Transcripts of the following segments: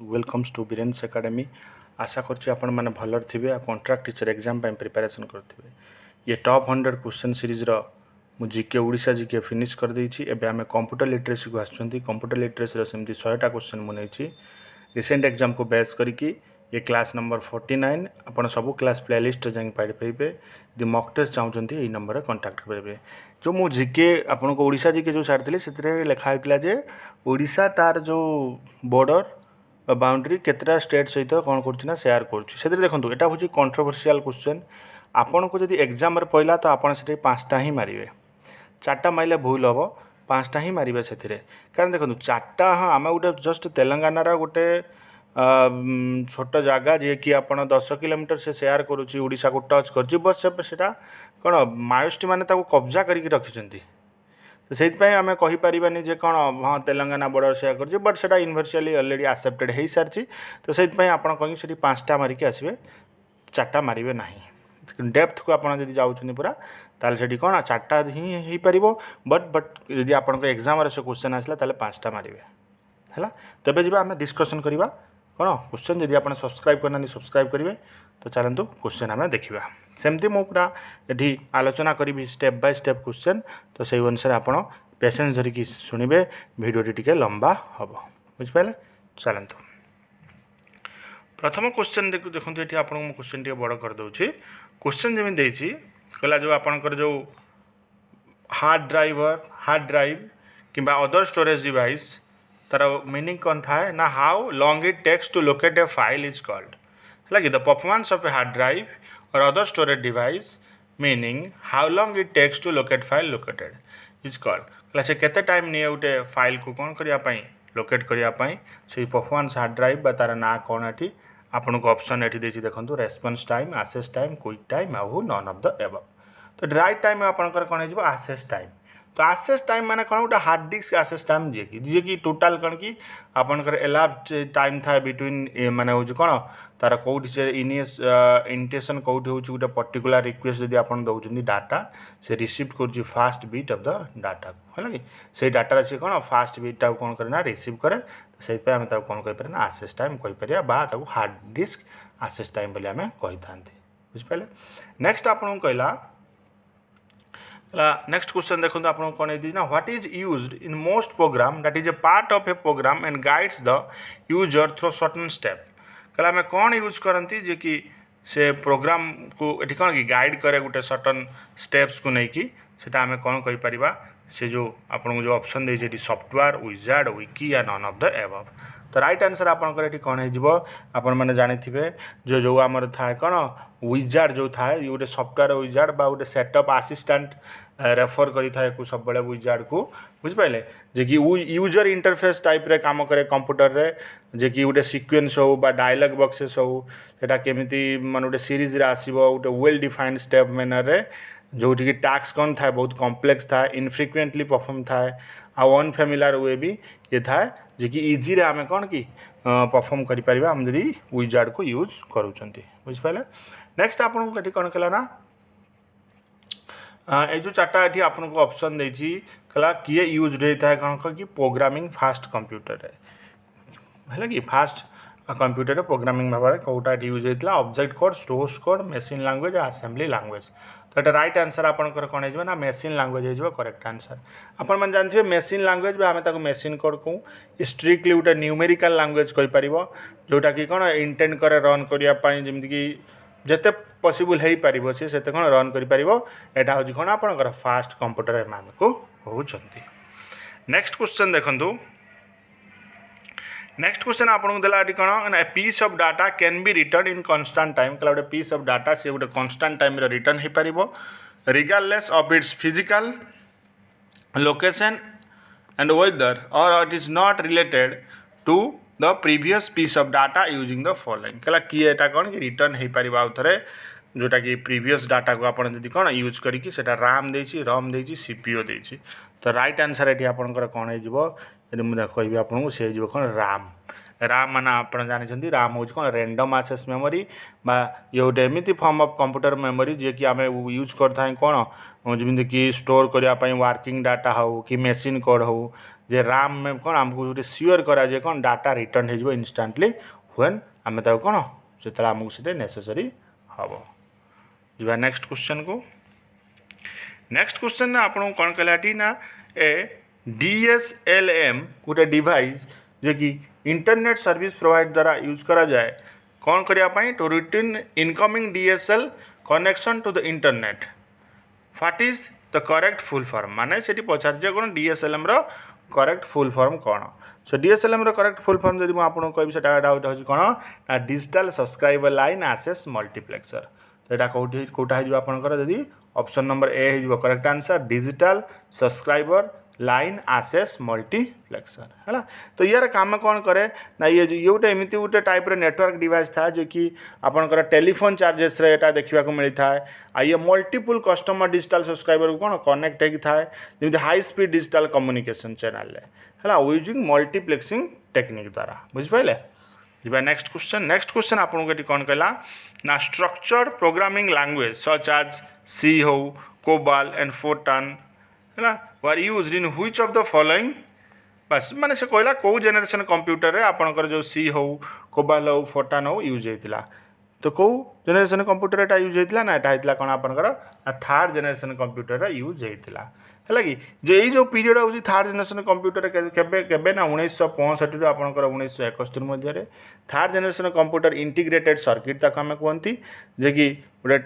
Welcomes to Biren's academy. आशा करछि आपण माने भलर थिबे आ कॉन्ट्रैक्ट टीचर एग्जाम पे प्रिपरेशन करथिबे। ये टॉप 100 क्वेश्चन सीरीज रो मु जीके ओडिशा जीके फिनिश कर देछि। एबे हमें कंप्यूटर लिटरेसी को आछुंती। कंप्यूटर लिटरेसी रो सेमती 100 टा क्वेश्चन मु नेछि रिसेंट एग्जाम को बेस करिकि। ये क्लास नंबर 49 आपण सब क्लास प्लेलिस्ट जाई पाइ पेबे। दि मॉक टेस्ट चाहउचंती एई नंबर रे कांटेक्ट करबे। जो मु जीके आपण को ओडिशा जीके जो छाड़थिले सेतरे लिखा होइतला जे ओडिशा तार जो बॉर्डर बाउंड्री केतटा स्टेट सहित कौन करना सेयार कर देखो यहाँ हूँ कंट्रोवर्शियल क्वेश्चन। आपन को जदि एग्जाम पहला तो आपड़ से 5टा ही मारे। 4टा मारे भूल हम 5टा ही मारे से कारण देखो 4टा। हाँ आम गोटे जस्ट तेलंगानार गोटे छोट जगह जी कि आप 10 किलोमीटर से सेयार करुच्छा को टच कर बस से कौन माओइस्ट मैंने कब्जा करके रखिंट। तो से आम कहीपरानी जे कौन हाँ तेलंगाना बॉर्डर सेयार कर बट से यूनिवर्सली अलरेडी एक्सेप्टेड हो सारी। तो से आप कहीं 5टा मारिक आसवे 4टा मारे ना। डेप्थ को आप जाऊँ पूरा ताल से कौन 4टा ही पार बट यदि आप एग्जाम से क्वेश्चन आसला 5टा मारे है। तेज जी आम डिस्कसन करवा कौन क्वेश्चन। जदि आप सब्सक्राइब करना सब्सक्राइब करेंगे तो चलतु क्वेश्चन आम देखा। सेमती मु पूरा ये आलोचना करी स्टेप बाय स्टेप क्वेश्चन। तो से अनुसार आप पेशेंस धरिकी शुणवे भिडियोटी टिके लंबा हम बुझिपारे। चलतु प्रथम क्वेश्चन देखो ये आप क्वेश्चन टे बड़ कर दूसरी। क्वेश्चन जमी देती कहला जो आपंकर जो हार्ड ड्राइव कि अदर स्टोरेज डिवाइस तार मीनिंग कौन थाए ना how long it takes to locate a file is called है कि the performance of a hard drive और other storage device meaning how long it takes to locate file located is called से केते time नहीं गोटे file को कौन करने लोकेट करने से परफॉर्मेंस हार्ड ड्राइव बा तार ना कौन ये आपन को ऑप्शन ये देखो response time access time quick time आउ नन ऑफ द एबव। तो राइट टाइम आपंकर कौन हो आसेस टाइम। तो आसेस टाइम माने कौन गोटे हार्ड डिस्क आसेस टाइम जी कि टोटाल कौन कि आपंकर एलाप्ड टाइम था बिटवीन माने हूँ कौन तार कौटी से इंटेंशन कौटी हूँ गोटे पर्टिकुलर रिक्वेस्ट जब आप दौरान डाटा से रिसीव कर fast beat of the data है कि से डाटा से कौन फास्ट बीटा कौन करे रिसीव करे। तो से आम कौन कहीपर ना आसेस टाइम कहीपर हार्ड डिस्क आसेस टाइम बोली आम कही था बुझिपारे। नेक्स्ट आपको कहला नेक्स्ट क्वेश्चन देखो आपको कौन है ना what is used in most program that is a part of a program and guides the user through certain step. कहला आम कौन यूज करती जे कि से प्रोग्राम को ये कौन कि गाइड करे गोटे सर्टन स्टेप्स को लेकिन से आम कौन कहीपर से जो आपको जो ऑप्शन देती सॉफ्टवेयर विजार्ड विकी या नन ऑफ द एबव। तो राइट आंसर आपंकर ये कौन हो जानी जो जो आमर थाए कौन विजार्ड जो थाए ये गोटे सॉफ्टवेयर विजार्ड बा गोटे सेटअप असिस्टेंट रेफर करें सब बड़े विजार्ड को बुझिपारे जे कि यूजर इंटरफेस टाइप रे काम करे कंप्यूटर रे जे कि गोटे सिक्वेन्स हो बा डायलॉग बॉक्सेस हो सेटा केमिति मान गोटे सीरीज रे आसीबो गोटे वेल डिफाइंड स्टेप मैनर रे जोटी कि टास्क कौन थाए बहुत कॉम्प्लेक्स थाए इनफ्रिक्वेंटली परफॉर्म थाए आ अनफेमिलियर वे भी ये थाए जे कि इजी रे आमे कौन कि परफॉर्म करि परिबा हम जदि विजार्ड को यूज करूचंती बुझिपारे। नेक्स्ट आपन को कौन कहला ना ये जो 4टा ये आपको ऑप्शन देती कहला किए यूज होता है कौन कि प्रोग्रामिंग फास्ट कंप्यूटर है कि फास्ट कंप्यूटर प्रोग्रामिंग भाव कौटा यूज होता object code source code machine language assembly language. तो ये राइट आंसर आपंकर कौन हो ना मशीन लैंग्वेज हो करेक्ट आंसर। आपण मैंने जानते हैं मशीन लैंग्वेज आम मशीन कोड को स्ट्रिक्टली गोटे न्यूमेरिकल लैंग्वेज कहीपर जोटा कि कौन इंटेंड करे रन करने जमीक जिते पॉसिबल हो पार से कौन रन कर यहाँ हूँ कौन आपंकर फास्ट कंप्यूटर एम को कहते। नेक्स्ट क्वेश्चन देखूँ नेक्स्ट क्वेश्चन आपको देला कौन a piece of data can be return in constant time. कहला गोटे पीस ऑफ डाटा से गोटे कांस्टेंट टाइम रिटर्न हो पार regardless of its physical location and whether or it is not related to the previous piece of data using the following. कहला किए एटा कौन कि रिटर्न हो पार आउ थे जोटा कि प्रीवियस डाटा को आप कौन यूज करी राम देछि रम देछि सीपीयू देछि। तो राइट आंसर ये आपंकर कौन हो मुझे कहि आपको से कौन राम माने आप जानते राम हूँ कौन रैंडम एक्सेस मेमोरी बा ये गोटे एमती फॉर्म ऑफ कंप्यूटर मेमोरी जे कि आम यूज करता कौन जमी कि स्टोर करने वर्किंग डाटा हो कि मशीन कोड हो जे राम में कौन आमको गोटे सियोर करा जे कौन डाटा रिटर्न हो इनस्टाटली व्वेन आम कौन से आमको से नेसेसरी हम जा नेक्स्ट क्वेश्चन को नेक्स्ट क्वेश्चन आपको कौन कहलाटी ना ए DSLM गोटे डिवाइस जे कि इंटरनेट सर्विस प्रोवाइड द्वारा यूज करा जाए कौन करने to return incoming DSL connection to the internet what is the correct full form माने से पचार कौन DSLM रो करेक्ट फुल फॉर्म कौन सो DSLM रो करेक्ट फुल फॉर्म जब आपको कहि से डाउट हो कौन ना digital subscriber line access multiplexer तो यहाँ कौटा हो आपंकर जदि ऑप्शन नंबर ए हो correct answer digital subscriber line access multiplexer है तो यार काम कौन करे ना ये गोटे एमती गोटे टाइप नेटवर्क डिवाइस था जो कि आपंकर टेलीफोन चार्जेस यहाँ देखा मिलता है आ ये मल्टीपल कस्टमर डिजिटल सब्सक्राइबर को कौन कनेक्ट होता है जमी high speed digital communication channel है यूजिंग मल्टीप्लेक्सिंग टेक्निक द्वारा बुझिपारे जी नेक्स्ट क्वेश्चन आपको ये कौन कहला ना structured programming language such as C हो कोबाल एंड फोर्टान है were used in which of the following बस माने से कहला कौ जेनेरेशन कंप्यूटर रे आपनकर जो सी हो कोबाल हो फोर्टान हो यूज होता तो कौ जेनेरेशन कंप्यूटर एटा यूज होता ना एटा होता कौन आपनकर थर्ड जेनेरेशन कंप्यूटर यूज होता है कि जो ये पीरियड हूँ थर्ड जेनेरेशन कंप्यूटर के ना 1965 आपंकर 1971 मध्य third generation computer integrated circuit ताको आम कहती जे कि गोटे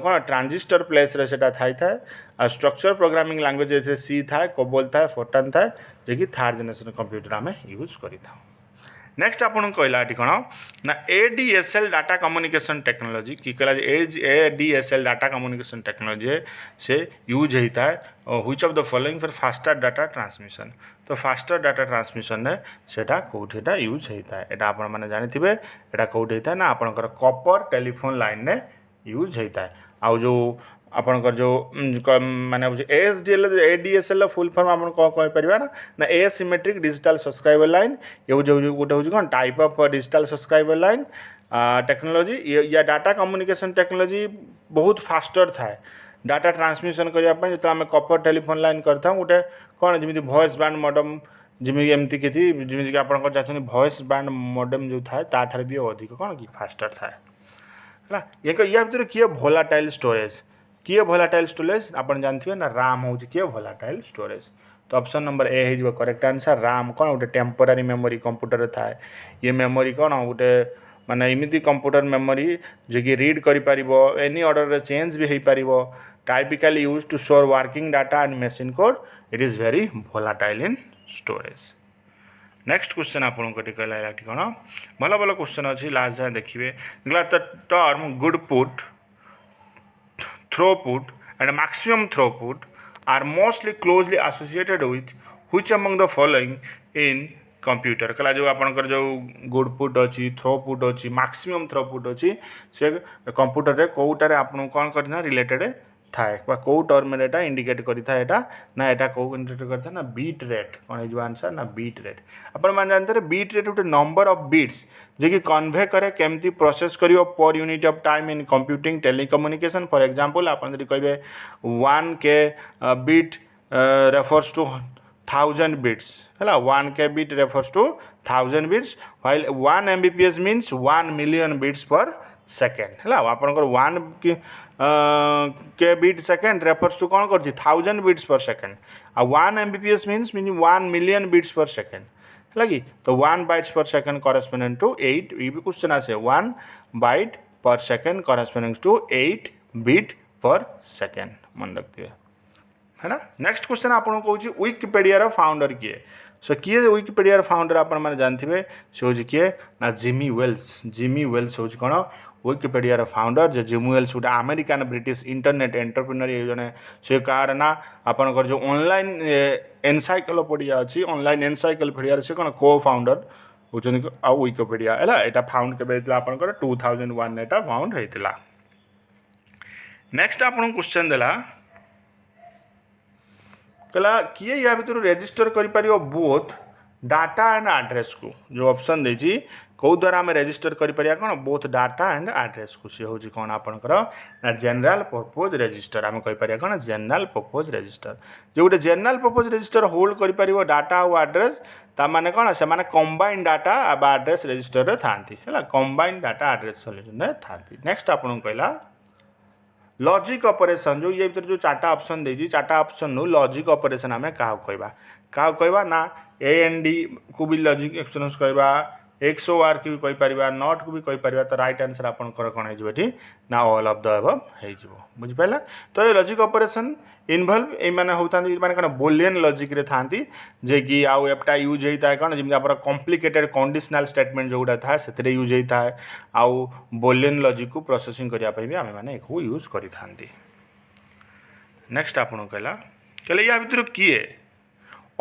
कौन ट्रांजिस्टर प्लेस रे सेटा था आ स्ट्रक्चर प्रोग्रामिंग लैंग्वेज सी था कोबोल था फोर्टान था जे कि थर्ड जेनेरेशन कंप्यूटर आम यूज करता नेक्स्ट आपन कहला कौन ना ADSL डाटा कम्युनिकेशन टेक्नोलॉजी कि कहला ADSL डाटा कम्युनिकेशन टेक्नोलॉजी से यूज होता है which of the following for faster data transmission तो फास्टर डाटा ट्रांसमिशन ने सेटा कौटा यूज होता है यहाँ आप मैंने जानी यहाँ कौट होता है ना आपंकर कॉपर टेलीफोन लाइन ने यूज होता है आउ जो आपंकर जो माने ADSL फुल फॉर्म आप कहीपर ना एसिमेट्रिक डिजिटल सब्सक्राइबर लाइन ये गोटे हूँ कौन type of digital subscriber line technology या डाटा कम्युनिकेशन टेक्नोलॉजी बहुत फास्टर था डाटा ट्रांसमिशन करने जो आम कॉपर टेलीफोन लाइन करता गोटे कौन जमी वॉइस बैंड मॉडम जमी एमती कि जमी आप चाहते वॉइस बैंड मॉडम जो था ताठार भी अधिक कौन कि फास्टर था है या भर किए वोलाटाइल स्टोरेज किए वोलाटाइल स्टोरेज आप जानते ना राम हूँ किए वोलाटाइल स्टोरेज तो ऑप्शन नंबर ए हो करेक्ट आंसर राम कौन गोटे टेम्पोरारी मेमोरी कंप्यूटर था ये मेमोरी कौन गोटे माने एमती कंप्यूटर मेमोरी जो कि रीड कर एनी ऑर्डर चेंज भी हो पार typically used to store working data and machine code it is very volatile in storage next question आपको कहला कौन भल भल क्वेश्चन अच्छी लास्ट जाए देखिए the term good put throughput and maximum throughput are mostly closely associated with which among the following in computer कला जो आपंकर जो गुड पुट अच्छी थ्रोपुट अच्छी मैक्सिमम थ्रोपुट अच्छी से कंप्यूटर रे कोटारे आपन कौन करना रिलेटेड थाए कौ टर्म रे इंडिकेट करता है ना यहाँ कौ इंडिकेट करता ना बीट रेट कौन हो आंसर ना बीट रेट अपन मैंने जानते हैं बीट रेट गोटे नंबर ऑफ बीट्स जे कि कन्वे करे केमती प्रोसेस करियो per unit of time in computing telecommunication for example आपन जदि कहबे 1K bit refers to 1000 bits है 1K bit refers to 1000 bits while 1 Mbps means 1 million bits per second है आपंकर 1K beat second refers to कौन कर 1000 beats per second आ 1 Mbps means 1 million bits per second है कि तो 1 bytes पर second corresponding to 8 ये भी क्वेश्चन आसे 1 बाइट पर सेकेंड कॉरेस्पोंडिंग टू 8 बीट पर सेकेंड मन रखिए है ना नेक्स्ट क्वेश्चन आपको कौन विकिपीडिया फाउंडर किए सो किए विकिपीडिया फाउंडर आप जानते से हूँ किए ना जिमी वेल्स हूँ कौन विकिपीडिया फाउंडर जो जिमी वेल्स गोटे अमेरिकान ब्रिटिश इंटरनेट एंटरप्रेन्योर ये जने से कार ना आपंकर जो ऑनलाइन एनसाइक्लोपीडिया अच्छी ऑनलाइन एनसाइक्लोपीडिया से कौन को फाउंडर होती आ विकिपीडिया है यहाँ फाउंड के आपंकर 2001 यहाँ फाउंड होता नेक्स्ट आपन क्वेश्चन देला कहला किए या भर रजिस्टर कर बोथ डाटा एंड एड्रेस को जो ऑप्शन देछि कौ द्वारा आम रेजिस्टर करें कौन बोथ डाटा एंड एड्रेस को सी हूँ कौन आपंकर ना जेनराल पर्पज रेजिस्टर आम कहीपर कौन जेनराल पर्पज रेजिस्टर जो गोटे जेनराल पर्पज रेजिस्टर होल्ड कर डाटा और एड्रेस ताने कौन से कंबाइन डाटा एड्रेस रेजिस्टर था कंबाइन डाटा एड्रेस सल्यूशन था। नेक्स्ट आपको कहला लॉजिक ऑपरेशन जो ये भीतर जो चार्टा ऑप्शन देजी चार्टा ऑप्शन नु लॉजिक ऑपरेशन आम क्या कहवा ना ए एन डी को भी लॉजिक एक्सप्रेशन कहवा XOR की भी कहीपर नॉट को भी कहीपर तो राइट आंसर आपंकर कौन हो ना ऑल ऑफ द अबव हो बुझिपारा। तो ये लॉजिक ऑपरेशन इनवॉल्व ये माने होता माने कौन बुलियन लॉजिक रे थांती जे कि आउ एपटा यूज होता है कौन जमी आप कॉम्प्लिकेटेड कंडीशनल स्टेटमेंट जोटा था से यूज होता है आउ बुलियन लॉजिक को प्रोसेसिंग करने भी आम मैंने यूज करी। नेक्स्ट आपन कहला कहले या भीतर किए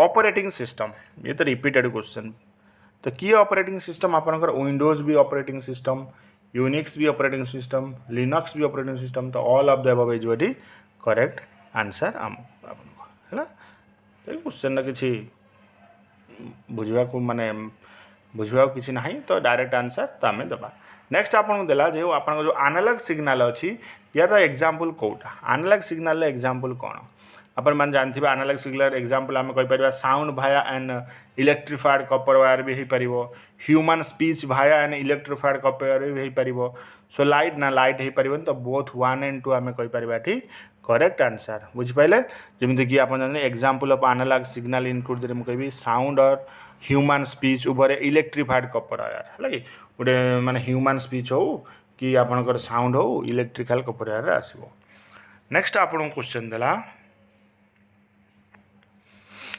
ऑपरेटिंग सिस्टम ये तो रिपीटेड क्वेश्चन तो किए ऑपरेटिंग सिस्टम आपनकर विंडोज भी ऑपरेटिंग सिस्टम यूनिक्स भी ऑपरेटिंग सिस्टम लिनक्स भी ऑपरेटिंग सिस्टम तो all of the above is what correct answer है क्वेश्चन किसी बुझा माने बुझा किसी ना तो डायरेक्ट आंसर तो आम दबा। नेक्स्ट आपको देला जो आप जो एनालॉग सिग्नल अच्छी यार एग्जांपल कोटा एनालॉग सिग्नल एग्जांपल कौन अपन मैंने जानते हैं एनालॉग सिग्नल एग्जांपल आम कहीपर साउंड भाया एंड इलेक्ट्रिफाइड कपर वायर भी हो पार ह्यूमन स्पीच भाया एंड इलेक्ट्रिफाइड कपर वायर भी हो पार सो लाइट ना लाइट हो पार तो बोथ 1 and 2 आम कहीपर ये करेक्ट आंसर बुझिपारे जमीक आप जानते example of analog signal include कहि साउंड और ह्यूमन स्पीच उपर इलेक्ट्रिफाइड कपर वायर है कि गोटे माने ह्यूमन स्पीच हो कि आपंकर साउंड हो इलेक्ट्रिकल कपर वायर आसो। नेक्स्ट आपको क्वेश्चन देला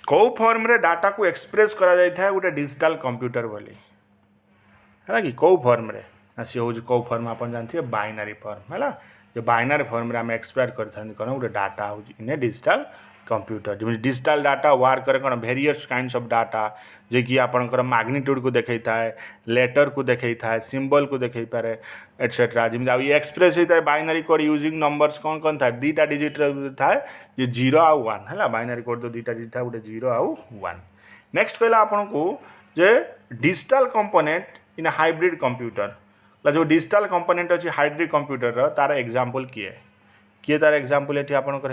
कौ फॉर्म रे डाटा को एक्सप्रेस करा जाय था गोटे डिजिटल कंप्यूटर बोली है कि कौ फॉर्म रे सी हूँ कौ फॉर्म आप जानते बाइनरी फॉर्म है जो बाइनरी फॉर्म रे आम एक्सप्रेस करते कौन गोटे डाटा हो इन ए डिजिटल कंप्यूटर जमी डिजिटल डाटा वार करे कौन वेरियस काइंड्स ऑफ डाटा जे कि आपंकर मैग्नीट्यूड को देखता है लेटर को देखता है सिंबल को देखे पारे एटसेट्रा जमी ये एक्सप्रेस होता है बाइनरी कोड यूजिंग नंबर्स कौन कौन था दुईटा डिजिट था ये 0 आउ 1 है बाइनरी कोड तो दुईटा डिजिट था गोटे 0 आउ 1। नेक्स्ट कहला आपन को जे digital component in hybrid computer जो डिजिटल कंपोनेंट अच्छी हाइब्रिड कंप्यूटर तार एग्जांपल किए तार एग्जांपल ये आपंकर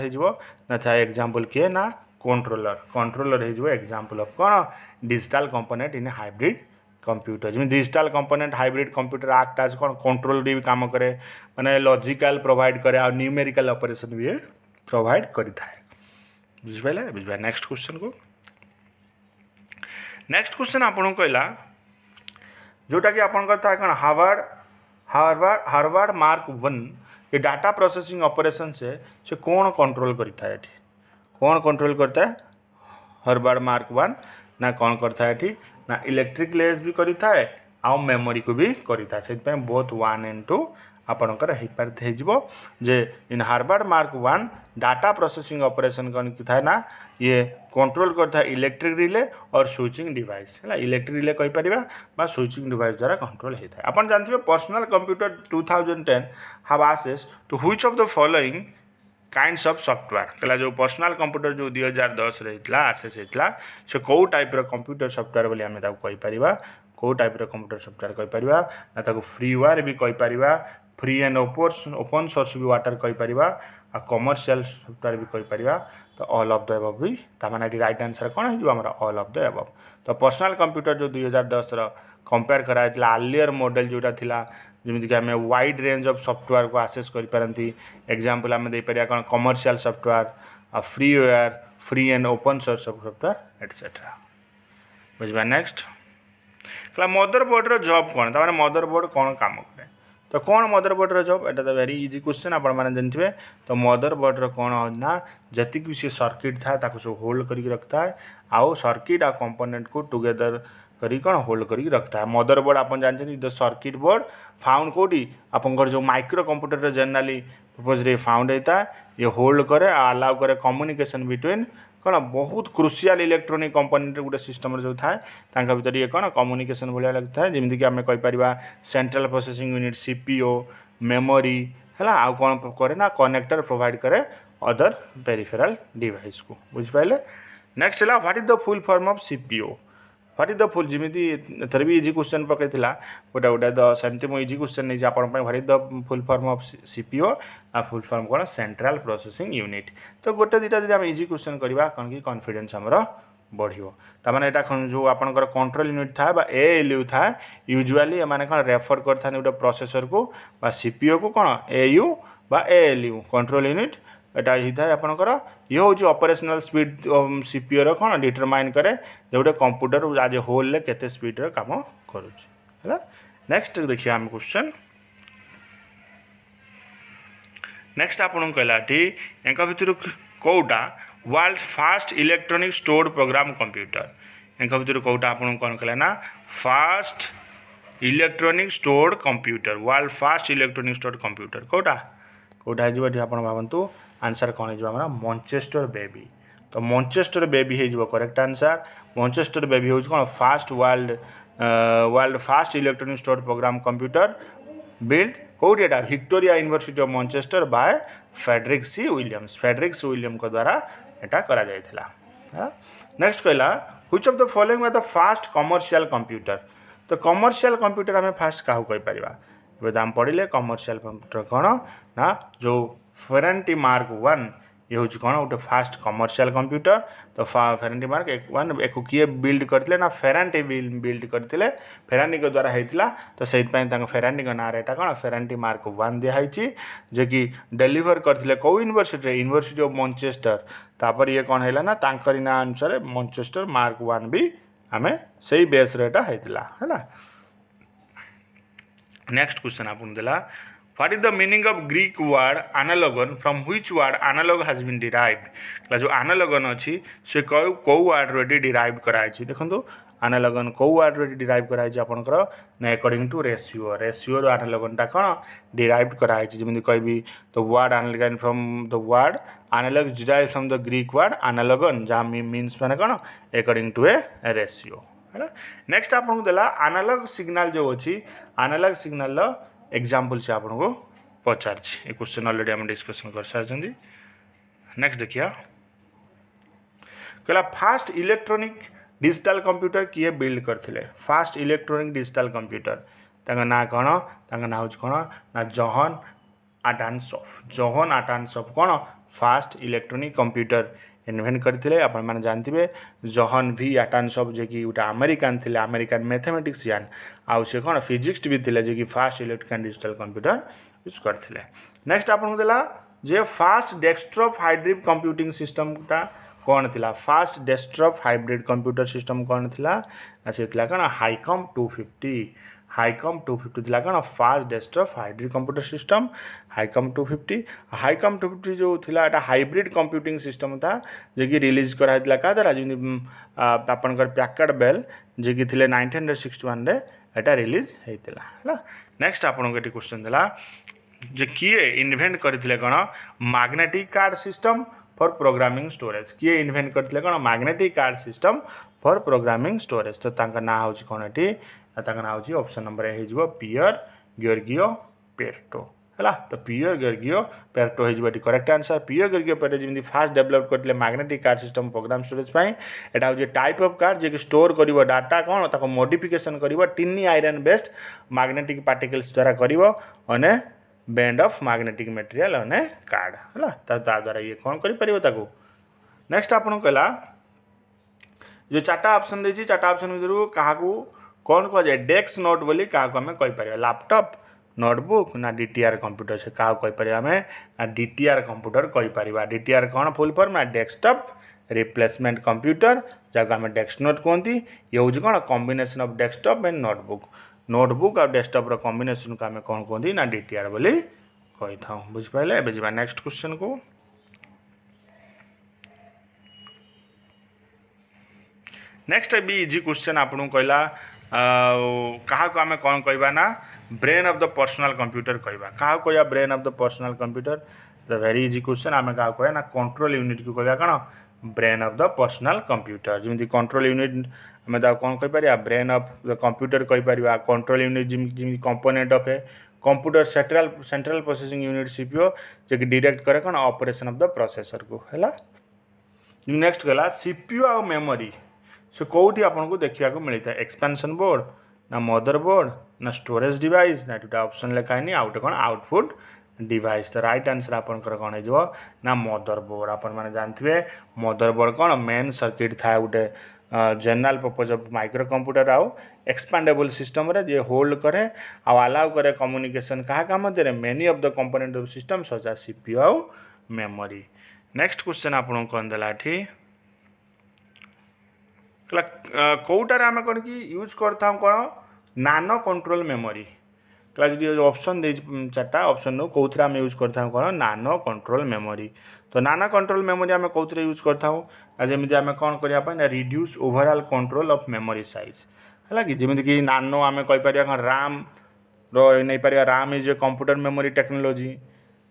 ना था एग्जांपल किए ना कंट्रोलर हो एग्जांपल ऑफ कौन digital component in hybrid computer जमी digital component hybrid computer act as कौन कंट्रोल भी काम करे माने लॉजिकल प्रोवाइड करे और न्यूमेरिकल ऑपरेशन भी प्रोवाइड करता है बुझे। नेक्स्ट क्वेश्चन को नेक्स्ट क्वेश्चन आपको कहला जोटा कि आपंकर था कौन हार्वर्ड मार्क 1 ये डाटा प्रोसेसिंग ऑपरेशन से कौन कंट्रोल करता है कौन कंट्रोल करता है हार्वर्ड मार्क 1 ना कौन करता है ना इलेक्ट्रिक लेस भी करता है आउ मेमोरी को भी करता है से बोथ 1 and 2 आपणकर हो जे इन Harvard Mark 1 data processing operation कौन था ना ये कंट्रोल करता है इलेक्ट्रिक रिले और स्विचिंग डिवाइस है इलेक्ट्रिक रिले कहीपर स्विचिंग डिवाइस द्वारा कंट्रोल होता है। आप जानते हैं personal computer 2010 have access to which of the following kinds of software कहला जो पर्सनल कंप्यूटर जो 2010 रहा आसेस होता से कौ टाइप कंप्यूटर सॉफ्टवेयर बोली आम कहीपर कौ टाइप कंप्यूटर सॉफ्टवेयर कहीपर ना फ्रीवेयर भी कहीपर फ्री एंड ओपन सोर्स भी वाटर कहीपर आ कमर्शियल सॉफ्टवेयर भी कहीपर तो ऑल ऑफ द अबव भी ताने राइट आंसर कौन हो ऑल ऑफ द अबव। तो पर्सनल कंप्यूटर जो 2010 कंपेयर कराई आर्लियर मॉडल जोटा थिला जमीक आम वाइड रेंज ऑफ सॉफ्टवेयर को आसेस करपारती एग्जांपल आम देपर कौन commercial software freeware free and open source software etcetera बुझा। नेक्स्ट कहला मदरबोर्ड जॉब कौन तार मदरबोर्ड कौन काम करे तो कौन मदरबोर्ड जॉब एटा तो वेरी इजी क्वेश्चन आप जानते तो मदरबोर्ड कौन ना जति भी सी सर्किट था सब होल्ड करके रखता है आउ सर्किट आ कंपोनेंट को टुगेदर करी कौन होल्ड करके रखता है। मदरबोर्ड आप जानते द सर्किट बोर्ड फाउंड कौटी आपंकर जो माइक्रो कंप्यूटर जनरली पर्पज रे फाउंड होता है ये होल्ड करे अलाउ करे कम्युनिकेशन बिटवीन कौन बहुत क्रुशियल इलेक्ट्रोनिक कंपोनेंट गोटे सिस्टम जो था भीतर ये कौन कम्युनिकेशन भाया लगता है जमीक आम कहीपर central processing unit CPU memory है आउ कौन करे ना कनेक्टर प्रोवाइड करे अदर पेरिफेरल डिवाइस को बुझिपारे। नेक्स्ट है what is the full form of CPU what is the full जमी एथर भी इजी क्वेश्चन पकई गोटे गोटे द सेमती मुझे इजी क्वेश्चन नहीं आप what is the full form of CPU आ फुल फॉर्म कौन सेंट्रल प्रोसेसिंग यूनिट तो गोटे दुटा जब इजी क्वेश्चन करवा कौन कि कॉन्फिडेंस हमर बढ़ियो तामाने एटा जो आपनकर कंट्रोल यूनिट था बा एएलयू था यूजुअली माने कौन रेफर करथान गोटे प्रोसेसर को बा सीपीओ को कौन एयू बा एएलयू कंट्रोल यूनिट एटा ही था आपनकर ये हूँ ऑपरेशनल स्पीड सीपीओ रो कौन डिटरमाइन करे गोटे कंप्यूटर आज ए होल ले केते स्पीड रे काम करूछ है। नेक्स्ट देखिए हम क्वेश्चन नेक्स्ट आपन कहला ठी एंका भितर कोउटा world first electronic stored program computer एंका भितर कोउटा आपन कोन कहला ना first electronic stored computer world first electronic stored computer कोउटा कोउटा जो एठी आपन भाबंतु आंसर कौन है हमारा मैनचेस्टर बेबी तो मैनचेस्टर बेबी है करेक्ट आंसर मैनचेस्टर बेबी हूँ कौन first world first electronic stored program computer built कौटी एटा Victoria University of Manchester by Frederick C William को द्वारा एटा करा जायथिला। नेक्स्ट कहला which of the following are the fast commercial computer तो कमर्शियल कंप्यूटर आम फास्ट क्या कहि परिबा एबे दाम पड़िले कमर्शियल कंप्यूटर कौन ना जो फेरेंटी मार्क 1 ये हूँ कौन गोटे फास्ट कमर्शियल कंप्यूटर तो फेरेंटी मार्क 1 एक किए बिल्ड करते ना फेरांटी बिल्ड करते फेरांटी के द्वारा होता तो से फेरांटी ना एटा कौन फेरांटी मार्क 1 दिखाई जे कि डेलीवर करते कौ यूनिवर्सिटी ऑफ मैनचेस्टर तापर ये कौन है ना तांकरी ना अनुसार मैनचेस्टर मार्क 1 भी आम से बेस रेटा है। नेक्स्ट क्वेश्चन आपन देला What is the meaning of Greek word analogon from which word analog has been derived जो analogon अच्छी से कौ वर्ड रे डिराइव कराई देखो analogon कौ वर्ड रे डिराइव कराई आपनकर ना अकॉर्डिंग टू रेशियो analogon टा कौन डिराइव कराई जमी कहबी the word analogon from the word analog derived from the Greek word analogon जहाँ मीन्स माने कौन अकॉर्डिंग टू ए रेशियो है। नेक्स्ट आपको देला एनालॉग सिग्नल जो अच्छी एनालॉग सिग्नल एग्जाम्पल से आपको पचार क्वेश्चन ऑलरेडी हम डिस्कशन कर सारी। नेक्स्ट देखिए कहला फास्ट इलेक्ट्रॉनिक डिजिटल कंप्यूटर किए बिल्ड करथिले फास्ट इलेक्ट्रॉनिक डिजिटल कंप्यूटर तांका ना कौन ना हूँ कौन ना जॉन आटानसॉफ कौन फास्ट इलेक्ट्रॉनिक कंप्यूटर इन्वेंट करते आपण मैंने जानते जॉन वी आटानसॉफ जे कि गोटे अमेरिकान थे अमेरिकान मैथमेटिशियन आउ से कौन फिजिक्स भी थे जे कि first electronic digital computer use करते। नेक्स्ट आपको देला जे first desktop hybrid computing system टा कौन थिला first desktop hybrid computer system कौन थिला से थिला कौन हाईकॉम 250 थिला कौन first desktop hybrid computer system Hycomp 250 जो थिला एटा हाइब्रिड कंप्यूटिंग सिस्टम था जे कि रिलीज कराइला का द्वारा जमी आपनकर पैकर्ड बेल जे कि थिले 1961 रे एटा रिलीज होता है। नेक्स्ट आपन को क्वेश्चन देला जे किए इन्वेंट करथिले कौन magnetic card system for programming storage किए इन्वेंट करथिले कौन magnetic card system for programming storage तो तांका ना हूँ कौन ये ना हूँ ऑप्शन नंबर हो पियर गियोर्गियो पेर्टो है तो पियर गियोर्गियो पेर्टो हो करेक्ट आंसर पियर गियोर्गियो पेर्टो जमी फास्ट डेवलप करते magnetic card system program storage एटा हूँ type of card J store कर डाटा कौन ताको मॉडिफिकेशन कर टिनी आयरन बेस्ड मैग्नेटिक पार्टिकल्स द्वारा कर बैंड ऑफ मैग्नेटिक मटेरियल अने कार्ड है ता द्वारा ये कौन कर। नेक्स्ट आपन कहला जो चार्टा ऑप्शन देछि चार्टा ऑप्शन भर क्या कौन कह जाए डेस्क नोट बोली क्या आम कहीपर लैपटॉप नोटबुक ना डीटीआर कंप्यूटर से क्या कहीपर आम ना डीटीआर कंप्यूटर कहीपर डीटीआर कौन फुल फॉर्म ना डेस्कटॉप रिप्लेसमेंट कंप्यूटर जहाँ आम डेस्क नोट कहती ये हूँ कौन combination of desktop and notebook और डेस्कटॉप कॉम्बिनेशन को आम कौन कहती ना डीटीआर बोली कही था बुझिपारे। एबे जा नेक्स्ट क्वेश्चन को नेक्स्ट भी इजी क्वेश्चन आपको कहला क्या आम कौन कहवा ना brain of the personal computer कहवा क्या कहवा brain of the personal computer the very easy question आम क्या कह ना कंट्रोल यूनिट को कहवा कौन brain of the personal computer जमी कंट्रोल यूनिट आम कौन कहीपर ब्रेन ऑफ द कंप्यूटर कहीपर कंट्रोल यूनिट जमी component of a computer central processing unit CPO जे कि डायरेक्ट करे कौन ऑपरेशन ऑफ द प्रोसेसर को है। नेक्स्ट कहला सीपीयू आ सो कौटी आपको देखा मिलता है एक्सपेंशन बोर्ड ना मदरबोर्ड ना स्टोरेज डिवाइस ना दुटा ऑप्शन लिखाई आउ गोटे कौन आउटपुट डिवाइस। तो राइट आंसर आपंकर कौन हो ना मदरबोर्ड। आपण मैंने जानते मदरबोर्ड कौन मेन सर्किट था गोटे general purpose of microcomputer आउ एक्सपांडेबल सिस्टम रे जे होल्ड करे अलाउ करे कम्युनिकेशन क्या मध्य many of the component of system such as CPU आउ मेमोरी। नेक्स्ट क्वेश्चन आपन कौन देला एठी कौटार आम कौन कि यूज करता कौन नानो कंट्रोल मेमोरी क्लास जो ऑप्शन दे चार्टा ऑप्शन नो कौन आम यूज करता कौन नानो कंट्रोल मेमोरी। तो नानो कंट्रोल मेमोरी आम कौन यूज करता जमी आम कौन करने reduce overall control of memory size है कि जमीक नानो आम कहीपर राम नहीं पार RAM is a computer memory technology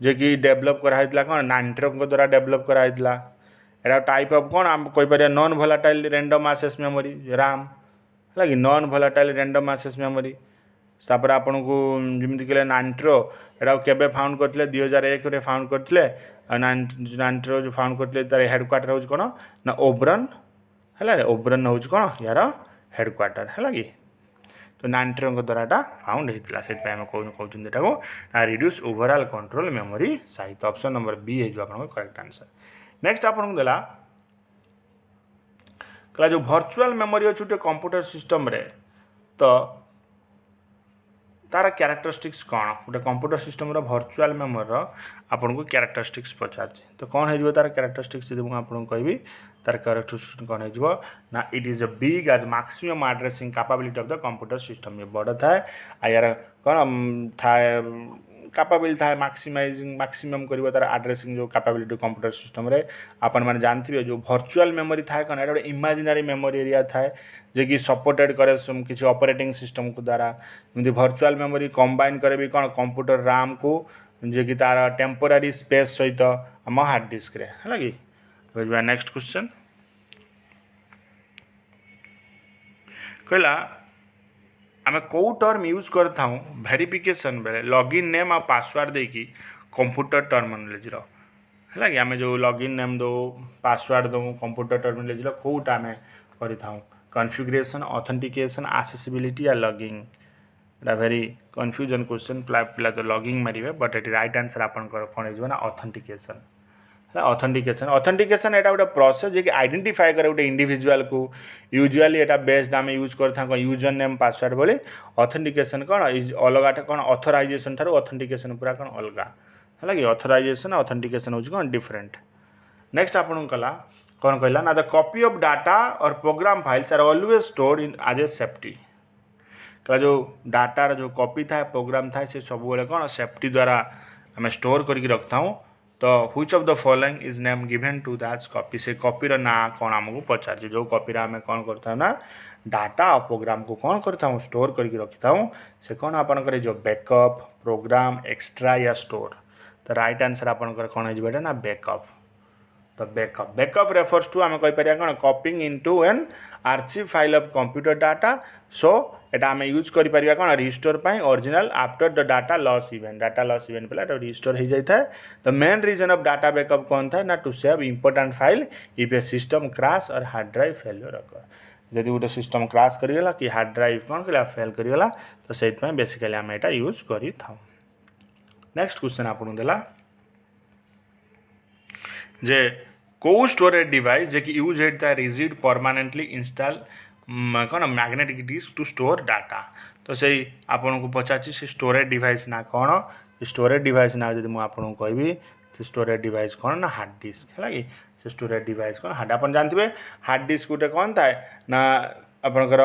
जे कि डेभलप कराइला कौन नाइट्रो द्वारा डेभलप कराइला एटा टाइप ऑफ कौन आम कहीपर non volatile random access memory RAM है कि non volatile random access memory. तापर आपन को जमी कहले नाइट्रो एटा केबे फाउंड करते 2001 रे फाउंड करते नाइट्रो जो फाउंड करते तार हेडक्वार्टर हूँ कौन ना ओब्रन है ओब्रन हूँ कौन यार हेडक्वार्टर है कि तो नाइट्रो द्वारा एटा फाउंड होता से कौन कहते reduce overall control memory size. Option number B है आप करेक्ट आंसर। नेक्स्ट आपन को देला कहला जो वर्चुअल मेमोरी अच्छे गोटे कंप्यूटर सिस्टम रे तो तार क्यारेक्टरिस्टिक्स कौन गोटे कंप्यूटर सिस्टम वर्चुअल मेमोरी आपन को क्यारेक्टरिस्टिक्स पचार तो कौन हो तार क्यारेक्टरिस्टिक्स जब मुझे कहि तार क्यारेक्टरिस्टिक्स कौन हो ना it is a big edge maximum addressing capability of the computer system. ये बड़ थाए आ यार कौन थाए कैपेबल थाए मैक्सिमम कर तार एड्रेसिंग जो कैपेबिलिटी कंप्यूटर सिस्टम रे आपण मैंने जानते जो वर्चुअल मेमोरी थाए कौन गोटे इमेजिनरी मेमोरी एरिया थाए जे कि सपोर्टेड करे किसी ऑपरेटिंग सिस्टम को द्वारा जमी वर्चुअल मेमोरी कंबाइन करे भी कौन कंप्यूटर राम को जे कि तार टेम्पोरारी स्पेस सहित आम हार्ड डिस्क रे है कि। नेक्स्ट क्वेश्चन कहला आम कौ टर्म यूज करता वेरिफिकेशन बेले लॉगिन नेम आ पासवर्ड देकी कंप्यूटर टर्मिनोलॉजी है कि आम जो लॉगिन नेम दो पासवर्ड दो कंप्यूटर टर्मिनोलॉजी कौटा आम कर कॉन्फ़िगरेशन ऑथेंटिकेशन एक्सेसिबिलिटी या लॉगिंग एटा वेरी कन्फ्यूजन क्वेश्चन पिला तो लॉगिंग मारे बट ये राइट आंसर आपंकर कौन हो ऑथेंटिकेशन है। ऑथेंटिकेशन एटा गोटे प्रोसेस जे कि आइडेंटिफाई करे गोटे इंडिविजुअल को यूजुअली एटा बेस्ड आम यूज करता यूजर नेम पासवर्ड बोली ऑथेंटिकेशन कौन इज अलग कौन ऑथराइजेशन ठार ऑथेंटिकेशन पूरा कौन अलग है कि ऑथराइजेशन ऑथेंटिकेशन हो कौन डिफरेंट। नेक्स्ट आपन कला कौन कहला ना द कॉपी ऑफ डाटा और program files are always stored in as a safety कहला जो डाटार जो कॉपी था प्रोग्राम था से सब कौन सेफ्टी द्वारा आम स्टोर करके रखता हूँ। तो which of the following is name given to that copy से कॉपीर ना कौन आमको पचार जो कॉपी आम कौन करता ना डाटा और प्रोग्राम को कौन करता हूँ स्टोर करके रखता हूँ से कौन आपंकर जो बैकअप प्रोग्राम एक्सट्रा या स्टोर। तो राइट आंसर आपंकर कौन हो ना बैकअप। तो बैकअप रेफर्स टू आम कहीपर कौन copying into an archive file of computer data so एटा आम यूज कर कौन restore original after the data loss event पे रिस्टोर हो जाए। The main reason of data backup कौन था ना to save important file if a system crash और हार्ड ड्राइव फेल्योर अकर जदि गोटे सिस्टम क्रैश करगला कि हार्ड ड्राइव कौन कला फेल करगला तो से बेसिकली आम एटा यूज कर। नेक्स्ट क्वेश्चन आपन देला जे को स्टोरेज डिवाइस जे कि यूज होता है रिजिड परमानेंटली इंस्टॉल कौन magnetic disk to store data. तो से आपन को पचार से स्टोरेज डिवाइस ना कौन स्टोरेज डिवाइस ना जब मुझे कहि से स्टोरेज डिवाइस कौन ना हार्ड डिस्क है कि से स्टोरेज डिवाइस कौन हार्ड आप जानते हार्ड डिस्क गोटे कौन थाए ना आपंकर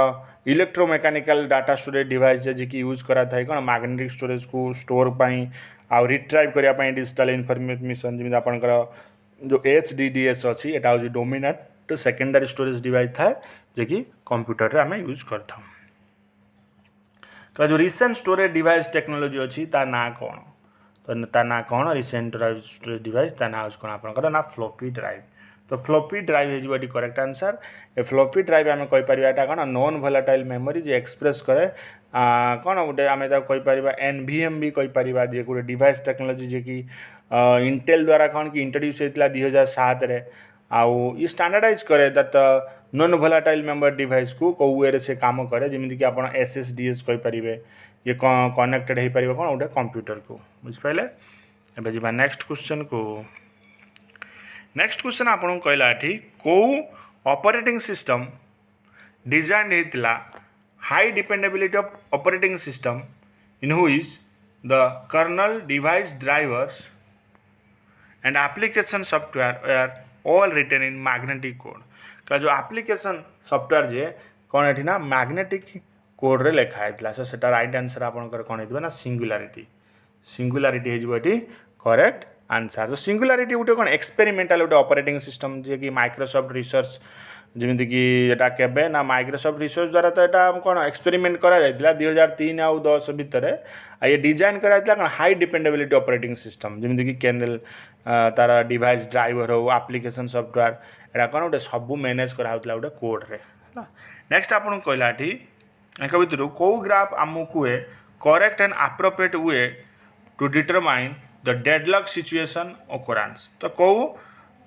इलेक्ट्रोमेकानिकल डाटा स्टोरेज डिवाइस जे कि यूज करा था कौन मैग्नेटिक स्टोरेज को स्टोर पाई आ रिट्राइव करने डिजिटल इनफॉरमेशन जमी आपंकर जो HDDS अच्छी एटा हूँ डोमिनेंट सेकेंडरी स्टोरेज डिवाइस था जे कि कंप्यूटर आम यूज करता जो रिसेंट स्टोरेज डिवाइस टेक्नोलोजी अच्छी ता ना कौन तो ता ना कौन रिसेंट स्टोरेज डिवाइस ता ना कौन आपंकर ना फ्लॉपी ड्राइव। तो फ्लॉपी ड्राइव हो करेक्ट आंसर। ए फ्लॉपी ड्राइव आम कहीपर कौन नॉन वोलेटाइल मेमोरी जे एक्सप्रेस करे कौन गोटे आम कहीपर NVMe भी कहीपर जे गोटे डिवाइस टेक्नोलोजी जे कि इंटेल द्वारा कौन कि इंट्रोड्यूस होता 2007 रे आउ ये स्टैंडर्डाइज करे that non volatile member device को कौ वे से काम करे जमी कि आप SSDS कहींपर ये कनेक्टेड हो पार कौन गोटे कंप्यूटर को बुझिपारे। एबे जी नेक्स्ट क्वेश्चन को नेक्स्ट क्वेश्चन आपन कहला एठी कौ ऑपरेटिंग सिस्टम डिजाइन होता high dependability of operating system in which the kernel device drivers and application software are all written in magnetic code का जो एप्लीकेशन सॉफ्टवेयर जे कौन एठी ना मैग्नेटिक कोड रे लिखा है सो सेटा राइट आंसर आपनकर कौन होइतबे ना सिंगुलारिटी हो करेक्ट आंसर। तो सिंगुलारिटी गोटे कौन एक्सपेरिमेंटाल गोटे ऑपरेटिंग सिस्टम जे कि माइक्रोसॉफ्ट रिसर्च जमीती कि एटा केबे ना माइक्रोसॉफ्ट रिसर्च द्वारा तो यहाँ कौन एक्सपेरिमेंट करा 2003 आउ 10 भितर ये डिजाइन करा कौन हाई डिपेंडेबिलिटी ऑपरेटिंग सिस्टम जमीती कि कर्नेल तार डिवाइस ड्राइवर हो एप्लीकेशन सॉफ्टवेयर एटा कौन गोटे सब मैनेज करा गोटे कोड रे है। नेक्स्ट आपन कहला एक भितर कौ ग्राफ आमको correct and appropriate way to determine the deadlock situation occurrence. तो कौ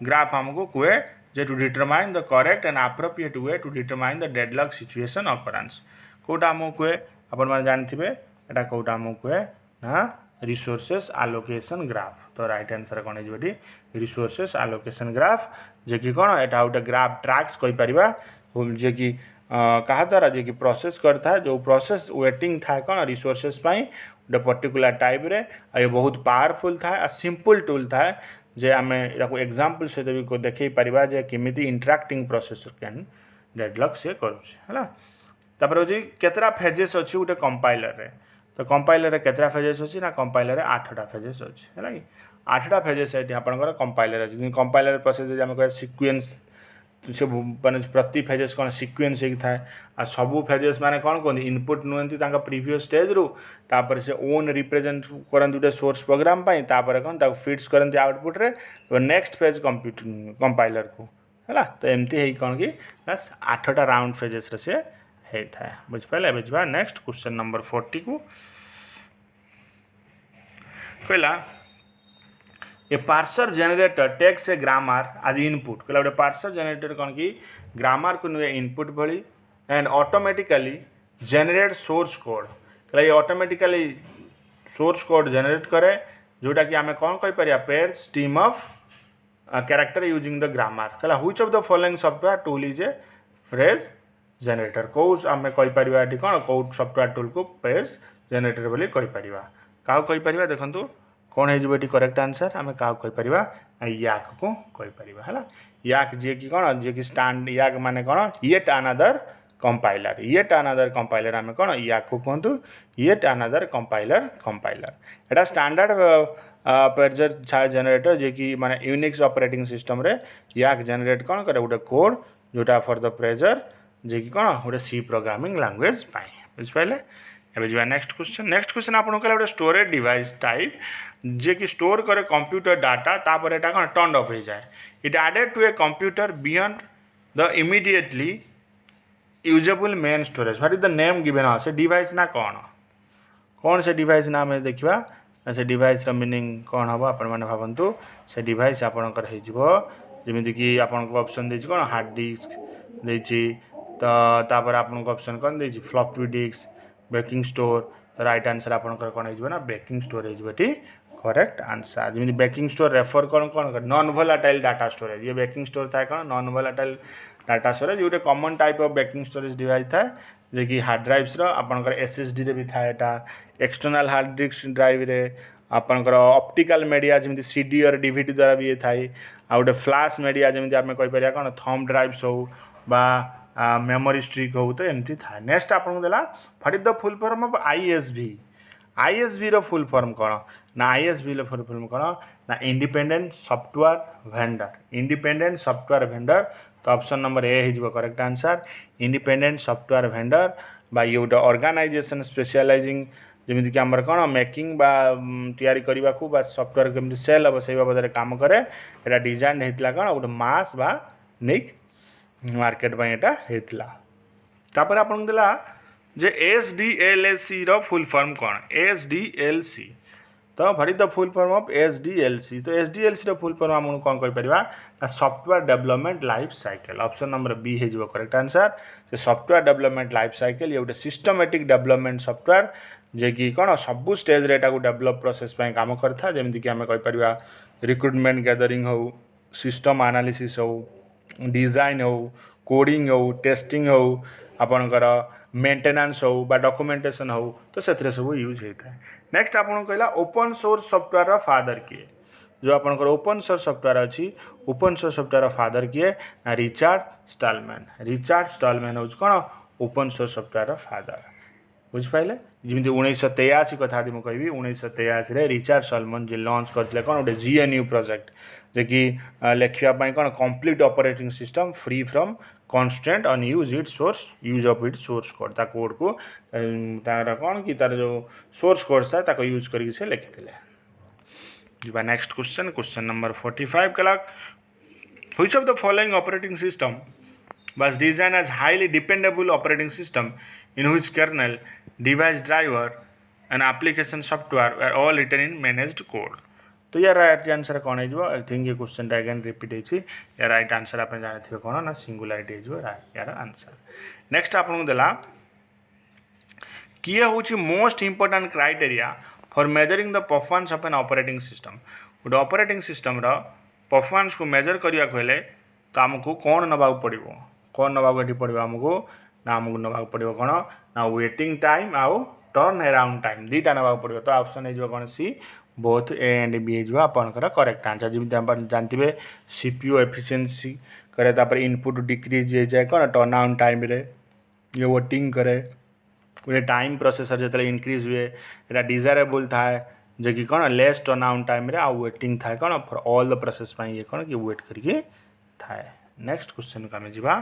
ग्राफ हमको कहे जे to determine the correct and appropriate way to determine the deadlock situation occurrence कोटा हमको कहे अपन मैंने जानते एटा कोटा हमको कहे ना रिसोर्सेस आलोकेशन ग्राफ। तो राइट आंसर कौन है रिसोर्सेस आलोकेशन ग्राफ जे कि कौन एटा गोटे ग्राफ ट्रैक्स कहि परिबा जे कि कहा द्वारा जे कि प्रोसेस करता है जो प्रोसेस वेटिंग था कौन रिसोर्सेस गोटे पर्टिकुलर टाइप रे ये बहुत पावरफुल था आ सिंपल टूल था जे आमे याको एग्जांपल सहित भी देखै परिबा जे किमिति इंटरैक्टिंग प्रोसेसर कैन डेडलॉक से करूछ हैला। तापर होची केतरा फेजेस अछि गोटे कंपाइलर रे। तो कंपाइलर रे केतरा फेजेस अछि ना कंपाइलर रे 8टा फेजेस अछि हैला कि 8टा फेजेस एटी आपनकर कंपाइलर अछि। कंपाइलर प्रोसेस जे आमे कहे सीक्वेंस से माने प्रति फेजेस कौन सीक्वेंस एक था आ सबू फेजेस माने कौन कहते इनपुट नुहति प्रीवियस स्टेज रु तापर से ओन रिप्रेजेंट करते गोटे सोर्स प्रोग्राम तापर कौन फिट्स करते आउटपुट रे तो नेक्स्ट फेज कंपाइलर को है। तो एमती है कौन कि 8टा राउंड फेजेस रे से होता है बुझिपारे। बुझा नेक्स्ट क्वेश्चन नंबर 40 को कहला ए parser generator takes a grammar आज इनपुट कहला गोटे पार्सर जनरेटर कौन कि ग्रामर को नुए इनपुट भली and automatically generate source code कहला ये ऑटोमेटिकली सोर्स कोड जनरेट करे जोटा कि आमे कौन कहि परिया parse stream of character using the grammar कहला which of the following software tool is a phrase generator को आमे कहि परिया एटी कौन को सॉफ्टवेयर टूल को पेयर्स जनरेटर बोली कहि परिया का कहि परिया देखंतु कौन है करेक्ट आंसर आम क्या कहीपर याक को कहीपर है। याक जे कि कौन जे कि स्टैंड याक माने कौन येट अनदर कंपाइलर आम कौन याक को कहतु येट अनदर कंपाइलर एटा स्टैंडर्ड पेयर जनरेटर जे कि माने यूनिक्स ऑपरेटिंग सिस्टम रे याक जनरेट कौन करे गोटे कोड जोटा फॉर द प्रेजर जे कि कौन गोटे सी प्रोग्रामिंग लैंग्वेज पाए बुझिपारे। एबे जो नेक्स्ट क्वेश्चन आपन कहला गोटे स्टोरेज डिवाइस टाइप जे कि स्टोर करे कंप्यूटर डाटा तापर एटा कौन टर्न ऑफ हो जाए it added to a computer beyond the immediately usable main storage what is the name given से डिवाइस ना कौन से डिवाइस ना हमें देखा से डिवाइस मीनिंग कौन हम आपण मैंने भावतु से डिवाइस आपणकर जमीती कि आपन को ऑप्शन देछि कौन हार्ड डिस्क देछि तापर आपन को ऑप्शन कौन देछि फ्लॉपी डिस्क बेकिंग स्टोर। तो राइट आंसर आपणकर कौन हो ना बेकिंग स्टोर होती करेक्ट आंसर जमी बेकिंग स्टोर रेफर कौन नॉन वोलाटाइल डाटा स्टोरेज ये बेकिंग स्टोर था कौन नॉन वोलाटाइल डाटा स्टोरेज गोटे common type of baking storage device था जे कि हार्ड ड्राइव्स आपनकर SSD रे भी था एटा एक्सटर्नल हार्ड डिस्क ड्राइव रे आपनकर ऑप्टिकल मीडिया जमी CD और DVD द्वारा भी ये थाई आ गोटे फ्लैश मीडिया जमी आम कहीपर कौन थंब ड्राइव्स हो बा मेमोरी स्ट्रिक हो तो एमती था। नेक्स्ट आपको देला what is the full form of ISV रो फुल फॉर्म कौन ना ISV रो फुल फॉर्म कौन ना इंडिपेंडेंट सॉफ्टवेयर वेंडर। तो ऑप्शन नंबर ए हो correct answer independent software vendor बा ये गोटे ऑर्गेनाइजेशन स्पेशलाइजिंग जमीती कि आमर कौन मेकिंग बा तैयारी करने को बा सॉफ्टवेयर केमती सेल हम से बाबद काम करे एटा डिजाइन होता कौन गोटे मास बा निक मार्केट एटा होता। तापर आपन देला जे SDLC रो फुल फॉर्म कौन SDLC तो what is the full form of SDLC तो एसडीएलसी रो फुल फॉर्म हम कौन कहि परिबा ना software development life cycle option number B हे जो करेक्ट आंसर से सॉफ्टवेयर डेवलपमेंट लाइफ साइकिल ये गोटे सिस्टमैटिक डेवलपमेंट सॉफ्टवेयर जे कि कौन सबू स्टेज रे एटा डेवलप प्रोसेस पे काम करता जेमती कि आम कहीपर रिक्रुटमेंट गैदरिंग हो सिस्टम एनालिसिस हो डिजाइन हो कोडिंग हो टेस्टिंग हो आपणकर मेंटेनेंस हो बा डॉक्यूमेंटेशन हो तो से सब यूज होता है नेक्स्ट आपन कहला ओपन सोर्स सॉफ्टवेयर फादर किए जो आपनकर ओपन सोर्स सॉफ्टवेयर अच्छी ओपन सोर्स सॉफ्टवेयर फादर किए ना रिचार्ड स्टॉलमैन हूँ कौन ओपन सोर्स सॉफ्टवेयर फादर बुझिपारे जमी 1983 कथा मुझे कहि 1983 रिचार्ड स्टॉलमैन जे लॉन्च करते कौन गोटे जीएनयू प्रोजेक्ट जे कि लिखापी कौन complete operating system free from constant on use of it source code ता कोड को तार कौन कि तार जो सोर्स कोड था ताको यूज करके से लिखिले जी नेक्स्ट क्वेश्चन नंबर 45 कला which of the following operating system was designed as highly dependable operating system in which kernel, device driver, and application software were all written in managed code. तो यार right answer कौन है I think ये question again repeat होती यार right answer आप जानते कौन ना सिंगुलारिटी हो यार आंसर नेक्स्ट आपको देला किए हूँ most important criteria for measuring the performance of an operating system गोटे ऑपरेटिंग सिस्टम रो परफॉर्मेंस को मेजर करने को हेले तो आमको कौन नवा पड़ो कौन नवा ये पड़ो आमको ना आमको नवा पड़ो कौन ना वेटिंग टाइम आउ टर्न अराउंड टाइम दुईटा नवा पड़ो तो ऑप्शन हो कौन C both A and B हो आपंकर करेक्ट आंसर जमी आप जानते सीपीयू एफिशिएंसी करे तापर इनपुट डिक्रीज हो जाए कौन टर्न अराउंड टाइम रे ये वेटिंग करे गोटे टाइम प्रोसेसर जो इनक्रीज हुए यहाँ डिजायरेबल थाए जे कि कौन लेस टर्न अराउंड टाइम रे आउ वेटिंग थाए कौन फॉर ऑल द प्रोसेस ये कौन कि वेट करके थाए नेक्स्ट क्वेश्चन को आम जा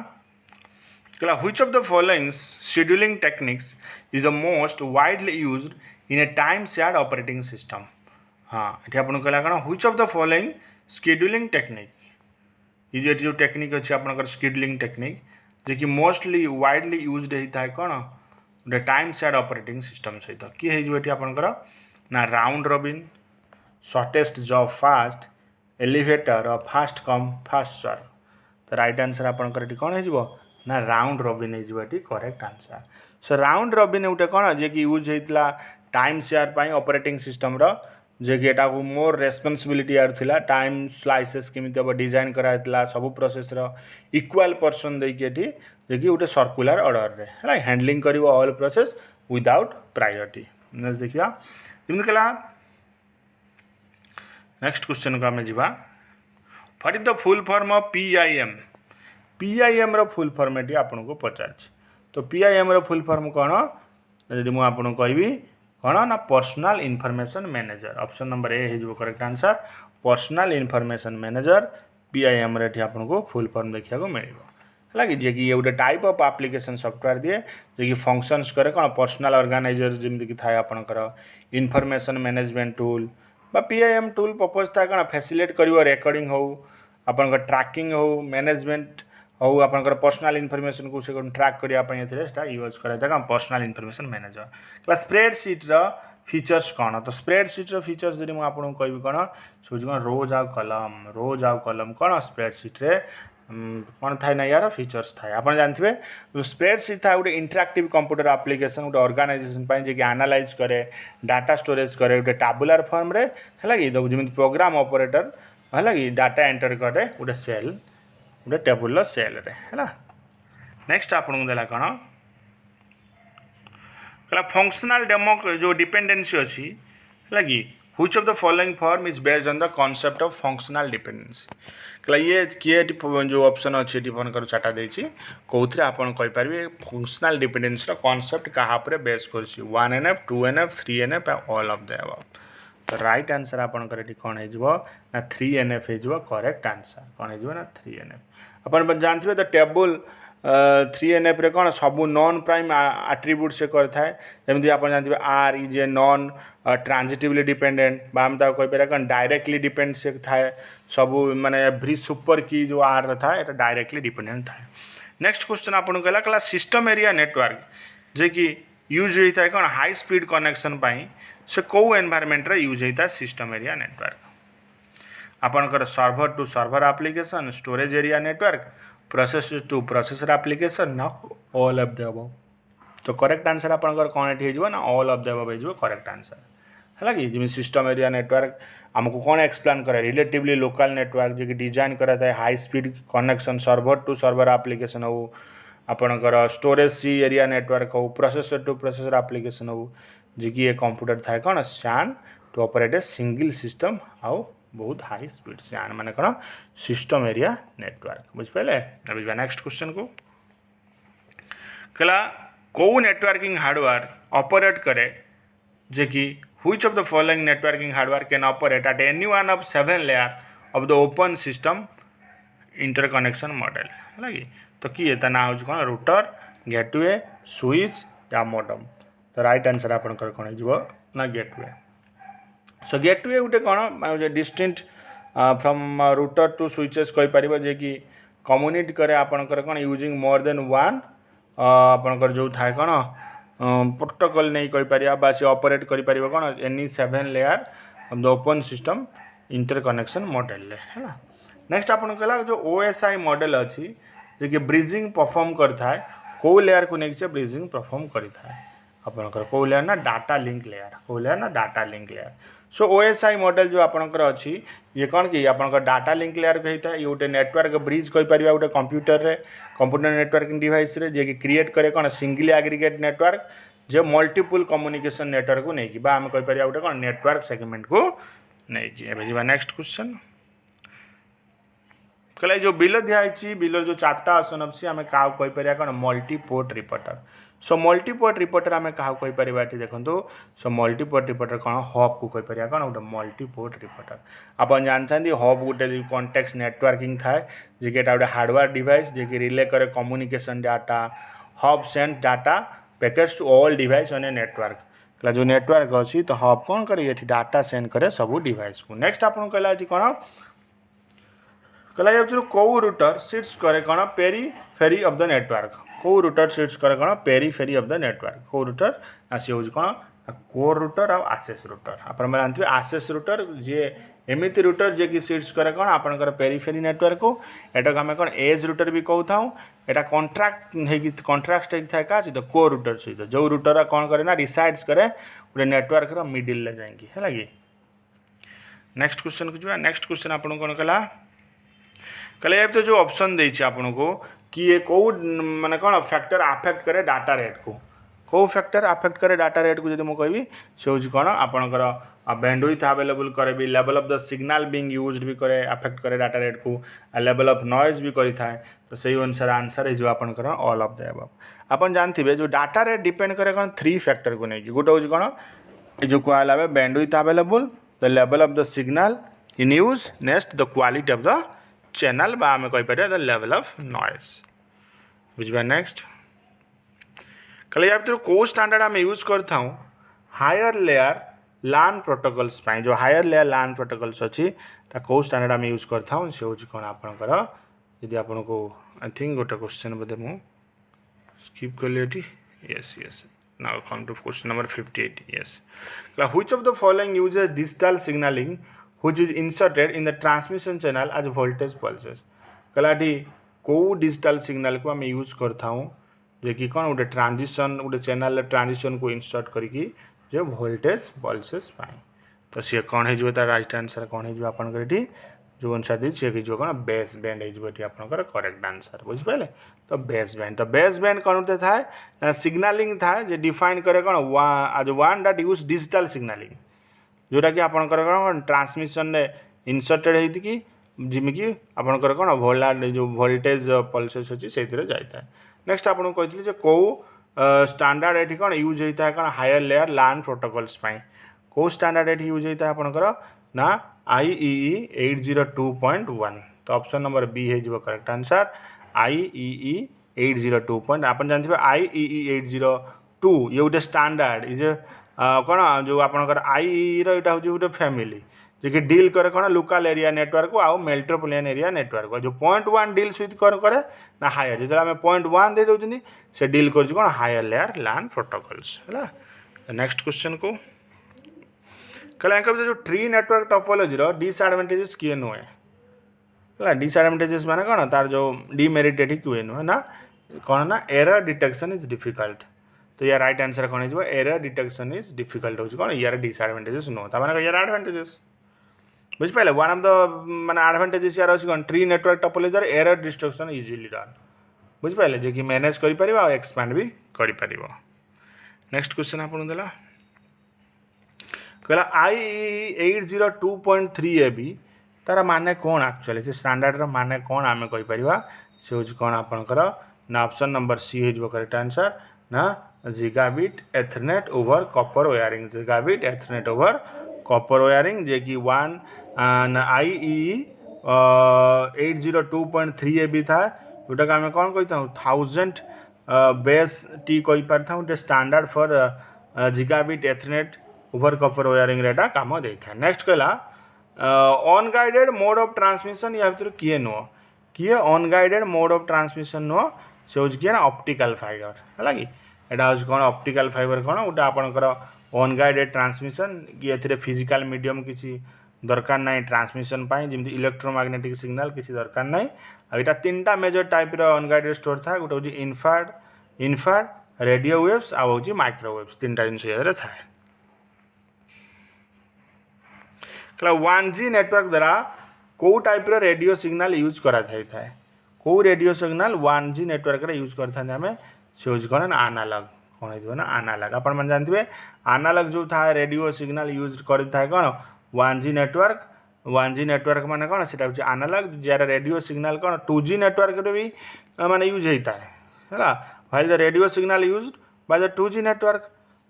कहला which of the following scheduling techniques is the most widely used in A time shared operating system हाँ ये आपको कहला कौन which of the following scheduling technique ये जो टेक्निक अच्छे आपंकर शेड्यूलिंग टेक्निक जे कि मोस्टली वाइडली यूज्ड होता है कौन गोटे टाइम शेयर्ड ऑपरेटिंग सिस्टम सहित किए हो आपंकर ना round robin shortest job fast elevator और फास्ट कम फास्ट सर्व तो राइट आंसर आपंकर कौन हो ना राउंड रॉबिन हो correct answer so round robin गोटे कौन जे कि यूज होता टाइम शेयर ऑपरेटिंग सिस्टम रो जे कि एटा को मोर रेस्पॉन्सिबिलिटी यार थिला टाइम स्लाइसेस केमिति अब डिजाइन कराइतला सब प्रोसेस रो इक्वल पर्सन देके एठी जे कि गोटे सर्कुलर ऑर्डर रे है हैंडलिंग करिवो all process without priority next देखिया जेमति कला नेक्स्ट क्वेश्चन को आमे जिबा what is the full form of PIM रो फुल फॉर्म एटी आपन को पचारछ तो पीआईएम रो फुल फॉर्म कोन यदि मु आपन कहबी कौन ना personal information manager option number A हो correct answer personal information manager PIM रे आपको फुल फॉर्म देखा मिले है कि जे कि गोटे टाइप ऑफ एप्लिकेशन सॉफ्टवेयर दिए जे कि फंक्शंस करे कौन पर्सनल ऑर्गेनाइजर जमी कि थाए आपंकर इनफॉरमेशन मैनेजमेंट टूल बा पीआईएम टूल पर्पज था कौन फैसिलिटेट कर रिकॉर्डिंग हो आपंकर ट्रैकिंग हो मैनेजमेंट हो आपंकर पर्सनल इनफॉरमेशन को से ट्रैक करने यूज कराया personal information manager class spreadsheet features कौन तो स्प्रेडशीट फीचर्स जब मुझे आपको कहि कौन सोच कौन रोज आउ कलम कौन स्प्रेडशीट रे कौन थाए ना यार फीचर्स थाए आप जानते स्प्रेडशीट था गोटे इंटरैक्टिव कंप्यूटर एप्लिकेशन गोटे ऑर्गेनाइजेशन जे कि एनालाइज करे डाटा स्टोरेज करे गोटे टैबुलर फॉर्म रे है कि जमी प्रोग्राम ऑपरेटर है कि डाटा एंटर करे गोटे सेल गोटे टेबुलर सेल रे है नेक्स्ट आपको देला कौन कहला फंक्शनल डेमो जो डिपेंडेंसी अच्छी है कि which of the following form is based on the concept of functional dependency कहला ये किए जो ऑप्शन अच्छी कर चार्टा देछि कौन आपन कहि पारे फंक्शनल डिपेंडेंसी रो कांसेप्ट कहा पर बेस करछि 1NF 2NF 3NF all of the above तो राइट आंसर आपनकर एटी कौन हो ना 3NF हो करेक्ट आंसर कौन हो ना 3NF अपन जानते तो टेबुल 3NF रे कौन सबू नॉन प्राइम आट्रिब्यूट से करता है जमी आप जानते R is a non transitively dependent आम कहीपर कौन डायरेक्टली डिपेंड से थाए सबू माने एवरी सुपर की जो आर था ये डायरेक्टली डिपेंडेंट थाए नेक्स्ट क्वेश्चन आपको कहला सिस्टम एरिया नेटवर्क जे कि यूज होता है कौन हाई स्पीड कनेक्शन पाई से कौ एनवायरमेंट रे यूज होता है सिस्टम एरिया नेटवर्क आपनकर server to server application storage area network process to processor application ना ऑल ऑफ द अबव तो करेक्ट आंसर आपनकर कौन एठी हो ना ऑल ऑफ द अबव हो करेक्ट आंसर है कि जिम्मे सिस्टम एरिया नेटवर्क आमको कौन एक्सप्लेन करे रिलेटिवली लोकल नेटवर्क जो कि डिजाइन करा था high speed connection server to server application हो आपनकर स्टोरेज सी एरिया नेटवर्क हो प्रोसेसर टू प्रोसेसर एप्लिकेशन हो जी कि ये कंप्यूटर था कौन SAN to operate a single system आउ बहुत हाई स्पीड SAN माने कौन सिस्टम एरिया नेटवर्क बुझिपारे अब नेक्स्ट क्वेश्चन को कला कौ नेटवर्किंग हार्डवेयर ऑपरेट करे जे कि which of the following networking hardware can operate at any one of 7 layer of the open system interconnection model है कि तो किए ता ना हो कौन रूटर गेटवे स्विच या मॉडम तो राइट आंसर आपनकर कौन हो ना गेटवे सो गेटवे गोटे कौन distinct from router to switches कहि परिबो जे कि कम्युनिकेट करे आपनकर कौन यूजिंग मोर देन वन आपनकर जो थाए कौन प्रोटोकॉल नहीं कहि परिया बा से ऑपरेट करि परिबो कौन any 7 layer of the open system interconnection model है ना नेक्स्ट आपन कहला जो OSI मॉडल अछि जे कि ब्रिजिंग परफॉर्म करता है को लेयर को नेक्स्ट ब्रिजिंग परफॉर्म करता है आपनकर को लेयर ना डाटा लिंक लेयर को लेयर ना data link layer so OSI model जो आपनकर अछि ये कौन कि आपनकर डाटा लिंक लेयर कहता है ये गोटे नेटवर्क ब्रिज कहि परिबा गोटे कंप्यूटर नेटवर्किंग डिवाइस रे जे कि क्रिएट करे कौन सिंगल एग्रीगेट नेटवर्क जो मल्टीपल कम्युनिकेशन नेटवर्क को नहीं कि बा हम कहि परिबा गोटे कौन नेटवर्क सेगमेंट को नहीं कि एबे जीवा नेक्स्ट क्वेश्चन कहले जो बिल दिखाई बिल जो चार्टा ऑप्शन अछि हमें का कहि परिया कौन मल्टीपोर्ट रिपोर्टर सो मल्टीपोर्ट रिपोर्टर हमें क्या कहि परिबा एठी देखंतु सो मल्टीपोर्ट रिपोर्टर कौन हब को कहि परिया कौन गोटे मल्टीपोर्ट रिपोर्टर अपन जानछंती हब गोटे कॉन्टेक्स्ट नेटवर्किंग थाए जे कि गोटे हार्डवेयर डिवाइस जे कि रिले करे communication data hub send data packets to all device on a network जो नेटवर्क अछि तो हब कौन करे एठी डाटा सेंड करे सब डिवाइस को नेक्स्ट आपन कहला अछि कौन कहला जाउछ को रूटर सिट्स करे कौन पेरीफेरी ऑफ द नेटवर्क को रूटर सिट्स करे कौन पेरीफेरी ऑफ द नेटवर्क को रूटर आसी होज कौन कोर रूटर और एक्सेस रूटर अपन में जानथिबे एक्सेस रूटर जे एमिति रूटर जे कि सिट्स करे कौन आपनकर पेरीफेरी नेटवर्क को एटा हमें कौन एज रूटर भी कहथाऊ एटा कॉन्ट्रैक्ट हेगी कॉन्ट्रैक्ट हेगी थाए का तो को रूटर सहित जो रूटर कौन करे ना रिसाइड्स करे पूरे नेटवर्क रो मिडिल ले जाएंगे है लगी नेक्स्ट क्वेश्चन को जो नेक्स्ट क्वेश्चन आपन कोन कला कले अब तो जो ऑप्शन देछि आपन को कि ये को माने कौन फैक्टर अफेक्ट करे डाटा रेट को फैक्टर अफेक्ट करे डाटा रेट को जदि मु कहबी से होछि कौन आपनकर बैंडविड्थ अवेलेबल करे भी level of the signal being used भी करे अफेक्ट करे डाटा रेट को लेवल ऑफ नॉइज भी करि थाए तो सही अनुसार आंसर है जो आपनकर ऑल ऑफ द अबव अपन जानथिबे जो डाटा रेट डिपेंड करे कौन 3 फैक्टर को नहीं गोटे होछि कौन ए जो कहला बे bandwidth available the level of the signal in use next the quality of the channel बा हमें कहि परिया द लेवल ऑफ नॉइज बुझबा नेक्स्ट कले आप तो को स्टैंडर्ड हम यूज करता हूँ हायर लेयर LAN प्रोटोकॉल्स पाई जो हायर लेयर LAN प्रोटोकॉल्स अच्छी को स्टैंडर्ड हम यूज करता हूँ से हूँ कौन आपंकर यदि आपन को आई थिंक गोटे क्वेश्चन बोधे मु स्किप कर लिया yes yes now come to question number 58 yes which of the following uses digital signalling which is inserted in the transmission channel as voltage pulses कलाटी को डिजिटल सिग्नल को हम यूज करता हूँ जे कि कौन गोटे ट्रांजिशन गोटे चैनल ट्रांजिशन को इंसर्ट करिकी जो वोल्टेज पल्सेस पाए तो सी कौन हो तार राइट आंसर कौन हो आपंकर जो आंसर दी सी जो कौन बेस बैंड हो आपंकर करेक्ट आंसर बुझिपारे तो बेस बैंड कौन होते थाए सिग्नलिंग थाए जे डिफाइन करे कौन आज one that use digital signalling जोटा कि आपंकर कौन ट्रांसमिशन इंसर्टेड होती जिमिकी आपंकर कौन भोला जो वोल्टेज पल्सेस अच्छी से जाता है नेक्स्ट आपको कही कौ स्टैंडर्ड ये कौन यूज होता है कौन हायर लेयर LAN प्रोटोकॉल्स कौ स्टैंडर्ड ये यूज होता है आपंकर ना IEEE 802.1 तो ऑप्शन नंबर बी है करेक्ट आंसर IEEE 802. आप जानते IEEE 802 ये गोटे स्टैंडर्ड इज कौन जो आपंकर आई रहा हूँ गोटे फैमिली जे कि डील करे कौन लोकल एरिया नेटवर्क आउ मेट्रोपोलियन एरिया नेटवर्क जो 0.1 डील विथ कौन करे ना हायर जो आम 0.1 दे दौरान से डील कर कौन हायर लेयर लैन प्रोटोकॉल्स है। नेक्स्ट क्वेश्चन को कहला जो ट्री नेटवर्क टोपोलॉजी रो डिसएडवांटेजेस किए नुहे है डिसएडवांटेजेस माने कौन तार जो डिमेरिट किए नुहे ना कौन ना एरर डिटेक्शन इज डिफिकल्ट तो यार राइट आंसर कौन हो एरर डिटेक्शन इज डिफिकल्ट हो कौन यार डिसएडवांटेजेस नुह तार यार एडवांटेजेस बुझिपारे one of the main advantages यार अच्छी कौन tree network topology error detection easily done बुझिपारे जे कि मैनेज कर एक्सपैंड भी कर। नेक्स्ट क्वेश्चन आपन देला कहला IEEE 802.3AB तार माने कौन एक्चुअली से स्टैंडर्ड रो माने कौन आमे कहि परिबा से होज कौन आपनकर ना ऑप्शन नंबर सी हो करेक्ट आंसर ना gigabit ethernet over copper wiring gigabit ethernet over copper wiring जे कि वन IEEE 802.3AB था जोटा आम कौन कही 1000 बेस टी कही पारि था गोटे standard for gigabit ethernet over copper wiring रेटा काम दे था। नेक्स्ट कहला अनगाइडेड मोड ऑफ ट्रांसमिशन या भीतर किए नुह किए अनगाइडेड मोड ऑफ ट्रांसमिशन नुह से हूँ किए ना ऑप्टिकल फाइबर है कि एटा हूँ कौन ऑप्टिकल फाइबर कौन गोटे आपंकर अनगाइडेड ट्रांसमिशन कि ए फिजिकल मीडियम किसी दरकार ना ट्रांसमिशन जमी इलेक्ट्रोमैग्नेटिक सिग्नल किसी दरकार ना यहाँ तीन टा मेजर टाइप अनगाइडेड स्टोर था गोटे हूँ इनफार्ड रेडियो वेव्स आ हूँ माइक्रोवेव्स तीन टा जिन था। 1G नेटवर्क द्वारा कौ टाइप रेडियो सिग्नल यूज करा था कौ radio signal 1G network use करते आम से हूँ कौन आनालग कौन हो ना आनालग आप जानते आनालग जो था रेडियो सिग्नल यूज करता है कौन 1G नेटवर्क माने कौन से हूँ आनालग जार रेडियो सिग्नल कौन 2G नेटवर्क भी माने यूज होता है while the radio signal use by the 2G network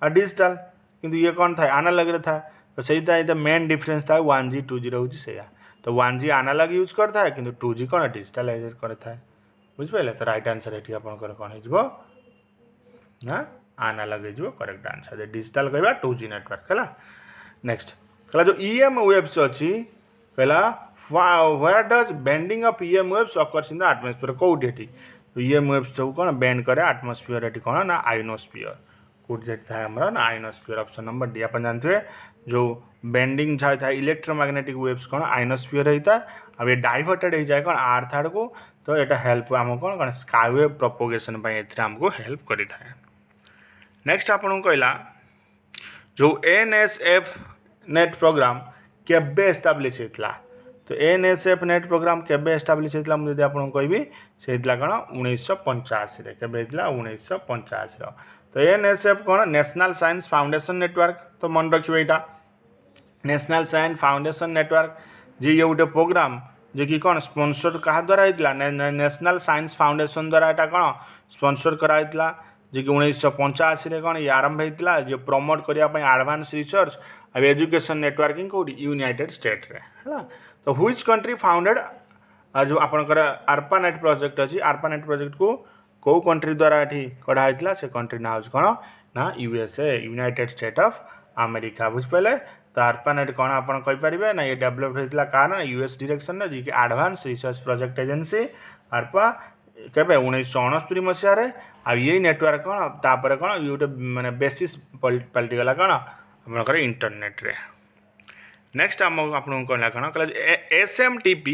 digital किंतु ये कौन था आनालग था तो सही था मेन डिफरेंस था 1G 2G रोचे से तो 1G आनालग यूज करता है किंतु 2G कौन डिजिटलाइज करता है बुझिपारे तो राइट आंसर ये आपंकर कौन हो ना आनालग हो करेक्ट आंसर डिजिटल कहवा 2G नेटवर्क है। नेक्स्ट कहला जो EM वेव्स अच्छी कहला where does bending of EM waves occurs in the atmosphere कोठी तो EM वेव्स जो कौन बेंड करे एटमॉस्फेयर ये कौन ना आइनोस्फीयर कोठी था हमारा ना आइनोस्फीयर ऑप्शन नंबर डी आप जानते जो बेंडिंग था इलेक्ट्रोमैग्नेटिक वेव्स कौन आइनोस्फीयर होता है अब ये डाइवर्टेड हो जाए कौन अर्थ आड़ को तो यहाँ हेल्प आम कौन कौन स्काईवेव प्रोपोगेशन आमको हेल्प करता है। नेक्स्ट आपन कहला जो NSF नेट प्रोग्राम केबे एस्टाब्लिश होता तो NSF नेट प्रोग्राम केबे एस्टाब्लिश होता मुझे आपको कहबी से कौन 1985 केबे 1985 तो NSF कौन नेशनल साइंस फाउंडेशन नेटवर्क तो मन रखिए यहाँ नेशनल साइंस फाउंडेशन नेटवर्क जी ये गोटे प्रोग्राम जे कि कौन स्पॉन्सर क्या द्वारा होता नेशनल साइंस फाउंडेशन द्वारा यहाँ कौन स्पॉन्सर कराइला जे कि 1985 कौन ये आरंभ होता जो प्रमोट करने एडवांस रिसर्च अब एजुकेशन नेटवर्किंग कौटी यूनाइटेड स्टेट रे है तो व्हिच कंट्री फाउंडेड जो आपंकर ARPANET प्रोजेक्ट अच्छी ARPANET प्रोजेक्ट को कौ कंट्री द्वारा ये कढ़ा होता से कंट्री ना हूँ कौन ना USA United State of America बुझिपारे तो ARPANET कौन आप कहींपारे ना ये डेभलप होता क्या ना US डिरेक्शन जी कि advance research project agency ARPA केबे 1969 मसीह आ ये नेटवर्क कौन तापर कौन ये गोटे माने बेसिस पलटिगला कौन आपंकर इंटरनेट रे। नेक्स्ट आम आपको कहला कौन कहला SMTP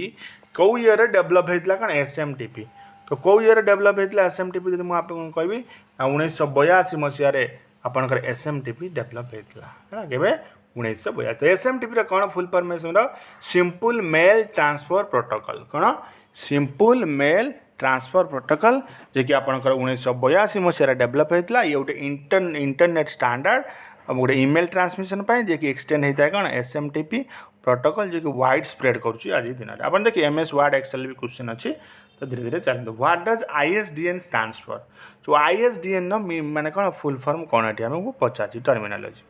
कौ ईयर डेभलप होता कौन SMTP तो कौ ईयर डेभलप होता SMTP जब मुझे कहि 1982 मसीह आपंकर SMTP डेभलप होता है केबे 1982 तो SMTP कौन full form simple mail transfer protocol कौन सिंपल मेल ट्रांसफर प्रोटोकॉल जे कि आपंकर 1982 मसीह डेभलप होता ये गोटे इंटरनेट स्टैंडर्ड गोटे ईमेल ट्रांसमिशन जे कि एक्सटेंड होता है कौन SMTP प्रोटोकॉल जो कि वाइड स्प्रेड करुँच आज दिन में आप देखिए MS Word Excel भी क्वेश्चन अच्छी तो धीरे धीरे चलते what does ISDN stands for जो ISDN माने कौन फुल फॉर्म कौन ये आमको पचार टर्मिनोलॉजी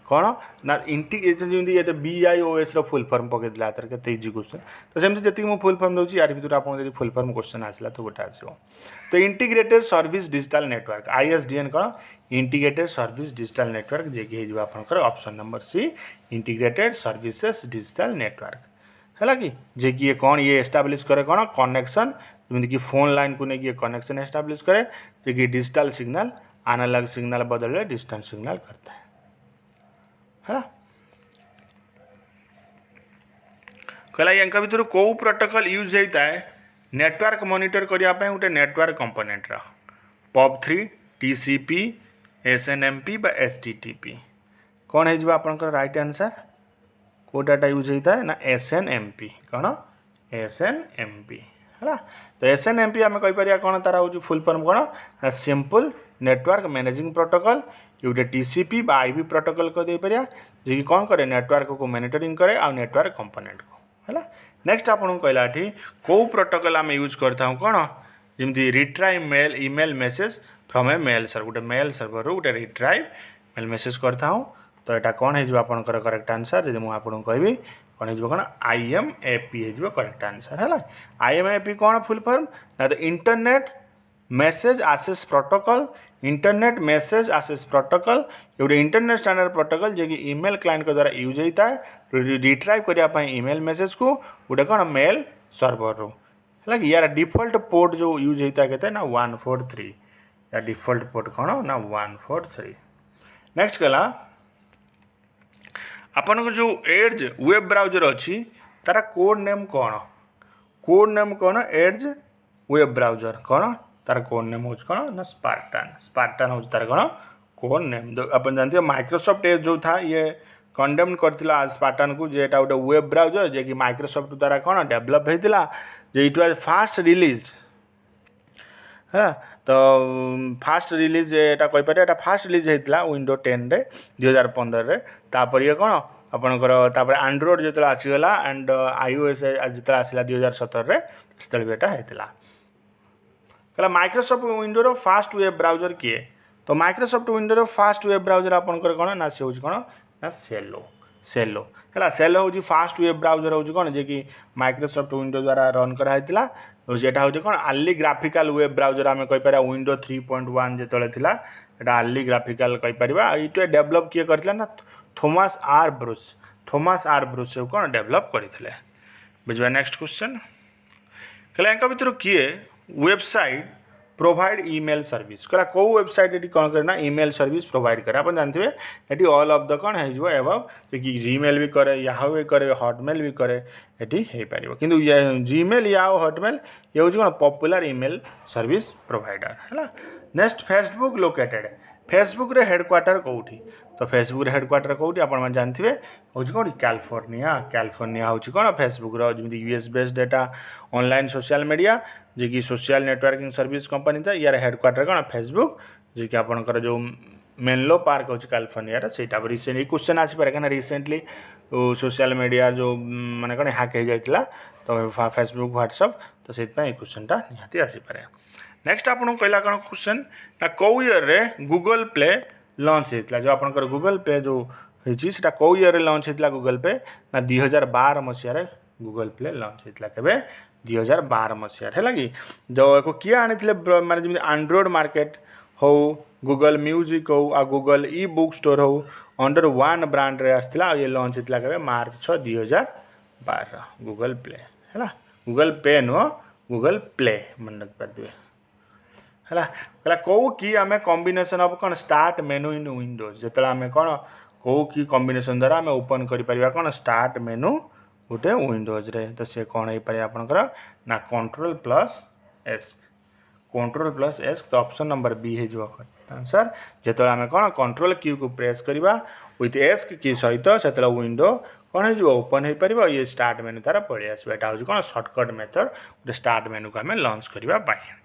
कौन ना इंटीग्रेटेड जमी ये BIOS फुल फॉर्म पकईदे हाथ के इजी क्वेश्चन तो सेमती जी मुझे फुल फॉर्म दूसरी यार भर आप फुल फॉर्म क्वेश्चन आसला तो गोटे आसो तो integrated service digital network ISDN कौन इंटीग्रेटेड सर्विस डिजिटल नेटवर्क जे कि आपंकर option number C integrated services digital network है कि जे कि ये कौन ये एस्टाब्लिश करे कौन कनेक्शन जमीन कि फोन लाइन को लेकिन कनेक्शन एस्टाब्लिश करे जे कि डिजिटल सिग्नल एनालॉग सिग्नल बदले डिजिटल सिग्नल करता है कहला या भर कौ प्रोटोकॉल यूज होता है नेटवर्क मॉनिटर करने गोटे network component POP3 TCP SNMP बा STTP कौन है आपंकर राइट आंसर को डाटा यूज होता है ना SNMP कौन SNMP है तो SNMP आम कहीपर कौन तार हूँ फुल फॉर्म कौन ना सिंपल नेटवर्क मैनेजिंग प्रोटोकॉल ये गोटे TCP बा IP प्रोटोकॉल कहीपर जी कौन करे नेटवर्क को मॉनिटरिंग करे आ नेटवर्क कंपोनेंट को है नेक्स्ट आपको कहला कौ प्रोटोकॉल आम यूज करता हूँ कौन जमी retrieve mail email message from a mail server गोटे मेल सर्वर गोटे रिट्राइव मेल मेसेज करता हूँ तो यहाँ कौन है आपंकर करेक्ट आंसर जब मुझे आपको कहबी कौन हो कौन IMAP हो करेक्ट आंसर है IMAP कौन फुल फॉर्म ना तो internet message access protocol internet message access protocol ये गोटे इंटरनेट स्टैंडर्ड प्रोटोकॉल जे कि ईमेल क्लाइंट द्वारा यूज होता है रिट्राइव करने ईमेल मेसेज को गोटे कौन मेल सर्वर रो है कि यार डिफॉल्ट पोर्ट जो यूज होता है कहते हैं ना 143 या डिफॉल्ट पोर्ट कौन ना 143 नेक्स्ट कहला आपन जो एड्ज वेब ब्राउजर अच्छी तार कोड नेम कौन एड्ज वेब ब्राउजर कौन तार कोड नेम हो कौन ना स्पार्टान हो तार कौन कोड नेम आप जानते हैं माइक्रोसॉफ्ट एज जो था ये कंडेम करथिला स्पार्टान को जेटा गोटे वेब ब्राउजर जे कि माइक्रोसॉफ्ट द्वारा कौन डेवलप होता जे इट वाज फास्ट रिलीज है तो फास्ट रिलीज एटा कहीपर एटा फास्ट रिलीज होता विंडो 10 रे 2015 रे तापर ये कौन आपणकर तापर एंड्रॉइड जो आसीगला एंड iOS जो आसला 2017 रे से एटा होता कहला माइक्रोसॉफ्ट विंडोर फास्ट वेब ब्राउजर किए तो माइक्रोसॉफ्ट विंडोर फास्ट वेब ब्राउजर आपंकर कौन ना से हूँ कौन ना सेलो है सेलो हूँ फास्ट वेब ब्राउजर हूँ कौन जे कि माइक्रोसॉफ्ट विंडो द्वारा रन कराइला तो जेटा हूँ कौन आर्ली ग्राफिकल वेब ब्राउजर आम कहीपर विंडो 3.1 जो था यहाँ आर्ली ग्राफिकल कहीपर ये डेभलप किए करते ना थॉमस आर ब्रूस कौन डेभलप करते बुझे नेक्स्ट क्वेश्चन कहला या भर किए वेबसाइट प्रोवाइड ईमेल सर्विस कहला कौ वेबसाइट ये कौन करना ईमेल सर्विस प्रोवाइड करे आप जानते हैं ये ऑल ऑफ द कौन हो एबव कि जीमेल भी करे याहू भी करे हॉटमेल भी करे ये हो पार किंतु जीमेल याहू हॉटमेल ये हूँ कौन पॉपुलर ईमेल सर्विस प्रोवाइडर है नेक्स्ट फेसबुक लोकेटेड फेसबुक रे हेडक्वार्टर कौटी तो फेसबुक रे हेडक्वार्टर कौटी आप जानते हूँ कौन कैलिफोर्निया हूँ कौन फेसबुक जमी US based data online social media जी कि सोशल नेटवर्किंग सर्विस कंपनी था यार हेडक्वार्टर कौन फेसबुक जी कि आपंकर जो मेनलो पार्क हो कैलिफोर्निया से रिसेंट क्वेश्चन आसपे क्या रिसेंटली सोशल मीडिया जो माने कौन हैक हो जाता तो फेसबुक व्हाट्सअप तो से क्वेश्चन टा निहाती आसपे नेक्स्ट आपको कहला कौन क्वेश्चन ना कौ ईयर रे गूगल प्ले लॉन्च होता जो आपंकर गूगल पे जो होता कौ ईयर लॉन्च होता गूगल पे ना 2012 मसीह गूगल प्ले लॉन्च होता के 2012 मसीह है कि जो किए आनी माने जमी एंड्रॉइड मार्केट हो गूगल म्यूजिक हो आ गूगल ई बुक स्टोर हो अंडर वन ब्रांड रे आसला ये लॉन्च होता के मार्च 6 2012 गूगल प्ले है गूगल पे नुह गूगल प्ले मन रखिपारे है कहला कौ की आम कॉम्बिनेशन ऑफ कौन स्टार्ट मेनू इन विंडोज जो आम कौन कौ की कॉम्बिनेशन द्वारा आम ओपन कर कौन स्टार्ट मेनू गोटे विंडोज रे तो सी कौन हो पारे आपंकर ना Ctrl+S तो ऑप्शन नंबर बी हो आंसर जो आम कौन कंट्रोल की को प्रेस करवा विथ एस की सहित से विंडो कौन हो ओपन हो पार ये स्टार्ट मेनू तार पलि आस यहाँ हूँ कौन सर्टकट मेथड गोटे स्टार्ट मेनू को आम लॉन्च करने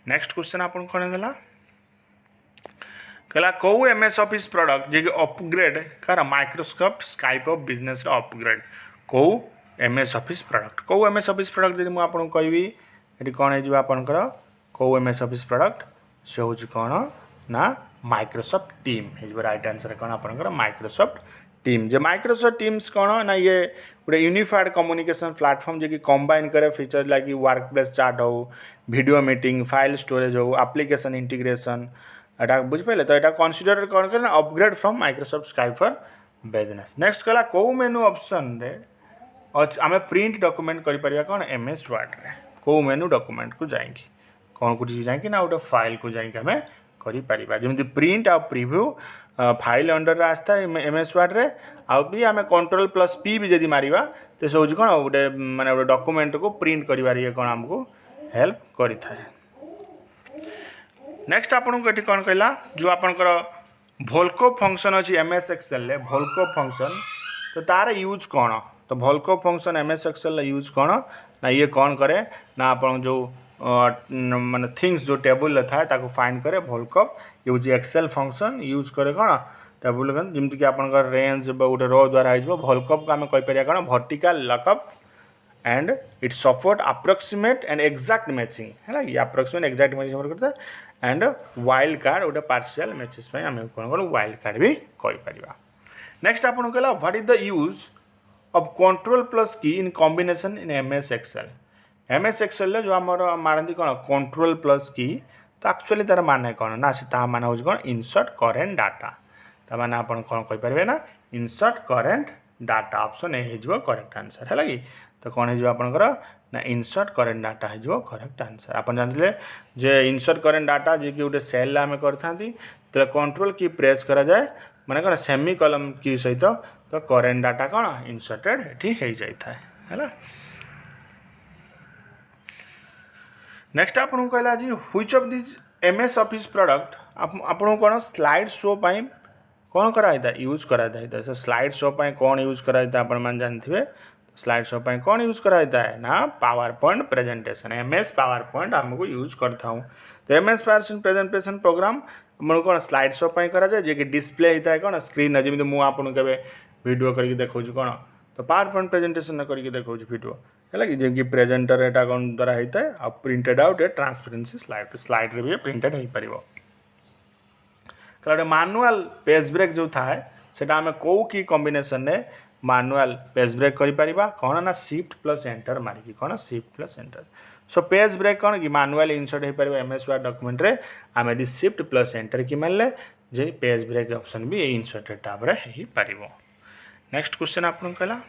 नेक्स्ट क्वेश्चन आप कौन है कहला कौ MS ऑफिस प्रोडक्ट जी अपग्रेड कार Microsoft Skype of business upgrade कौ MS ऑफिस प्रोडक्ट कौ MS ऑफिस प्रोडक्ट यदि मुझे कहबी ये कौन हो आपंकर कौ MS ऑफिस प्रोडक्ट से हूँ कौन ना माइक्रोसॉफ्ट टीम हो राइट आंसर कौन आपंकर माइक्रोसॉफ्ट टीम जे माइक्रोसॉफ्ट टीम्स कौन ना ये गोटे यूनिफाइड कम्युनिकेशन प्लेटफॉर्म जे कि कंबाइन करे feature like work place chat हो वीडियो मीटिंग फाइल स्टोरेज हो एप्लिकेशन इंटीग्रेशन एटा बुझिपारे तो यहाँ कनसीडर कौन कर upgrade from Microsoft sky for business next कहला कौ मेनू ऑप्शन रे आम प्रिंट डॉक्यूमेंट कर कौन एम एस वर्ड रे कौ मेनू डॉक्यूमेंट को जाइए कौन को जाइए ना गोटे फाइल को जाइए आम करिपारिबा जमी प्रिंट आ प्रिव्यू फाइल अंडर आसता एम एस वर्ड रे आ भी आम कंट्रोल प्लस पी भी जदि मारिबा तो से कौन गोटे माने गोटे डॉक्यूमेंट को प्रिंट करिबार कौन आमको हेल्प करिथाए नेक्स्ट आपन को कौन कहला जो आपनकर भोल्को फंक्शन अच्छी M S Excel VLOOKUP function तो तार यूज कौन तो VLOOKUP function M S Excel use कौन ना ये कौन करे ना आप जो माने थिंग्स जो टेबल था ताको फाइंड करे भोल्कअप यूज एक्सेल फंक्शन यूज करे कौन टेबल जमीक आप रेंज गोटे रो द्वारा हो भोल्कअप को आम कहीपर कौन vertical lock-up and it support approximate and exact matching है ये अप्रोक्सीमेट एक्जाक्ट मैचिंग करता एंड वाइल्ड कार्ड गोटे पार्शियल मैचेस आम कौन कौन वाइल्ड कार्ड भी कहीपर नेक्स्ट आपको कहला what is the use of control plus key in combination in M S Excel जो आम मारती कौन कंट्रोल प्लस की तो एक्चुअली तार माने कौन ना से मान हूँ कौन इनसर्ट करेन्ट डाटा ताने आप कौन कहीपर ना insert current data option A हो करेक्ट आंसर है कि तो कौन हो आपंकर ना इनसर्ट करेन्ट डाटा हो करेक्ट आंसर आप जानते जे इनसर्ट करेन्ट डाटा जी कि गोटे सेल आम करते कंट्रोल की प्रेस करा जाए माने कौन सेमी कलम की सहित तो करेन्ट डाटा कौन इनसर्टेड ये हो जाए है नेक्स्ट आपको कहला जी which of this M S Office product आपको कौन स्लाइड शो पाई कौन कराई यूज कराई सो स्लाइड शो पाई कौन यूज कराई आप जानते स्लाइड शो पाई कौन यूज कराई है ना PowerPoint presentation M S PowerPoint आमको यूज करता हूँ तो M S power presentation program आम कौन स्लाइड शो पाई करा जाए जे कि डिस्प्ले होता है कौन स्क्रीन जमी मुझे आपको के वीडियो करके देखा कौन तो पावर पॉइंट प्रेजेंटेशन करके देखा वीडियो है कि प्रेजेंटर एटा कौन द्वारा होता है आ प्रिंटेड आउट ए ट्रांसपेरेंसी स्लाइड रे भी प्रिंटेड हो पार गोटे मैनुअल पेज ब्रेक जो था सेटा आम कौ की कॉम्बिनेशन ने मैनुअल पेज ब्रेक करिपरिबा कौन ना शिफ्ट प्लस एंटर मारिकी कौन shift plus enter so page break कौन कि मैनुअल इनसर्ट हो पार एम एस वर्ड डॉक्यूमेंट रे आम यदि शिफ्ट प्लस एंटर की मारे जे पेज ब्रेक ऑप्शन भी इनसर्टेड टैब रे हो पार नेक्स्ट क्वेश्चन आपन कहला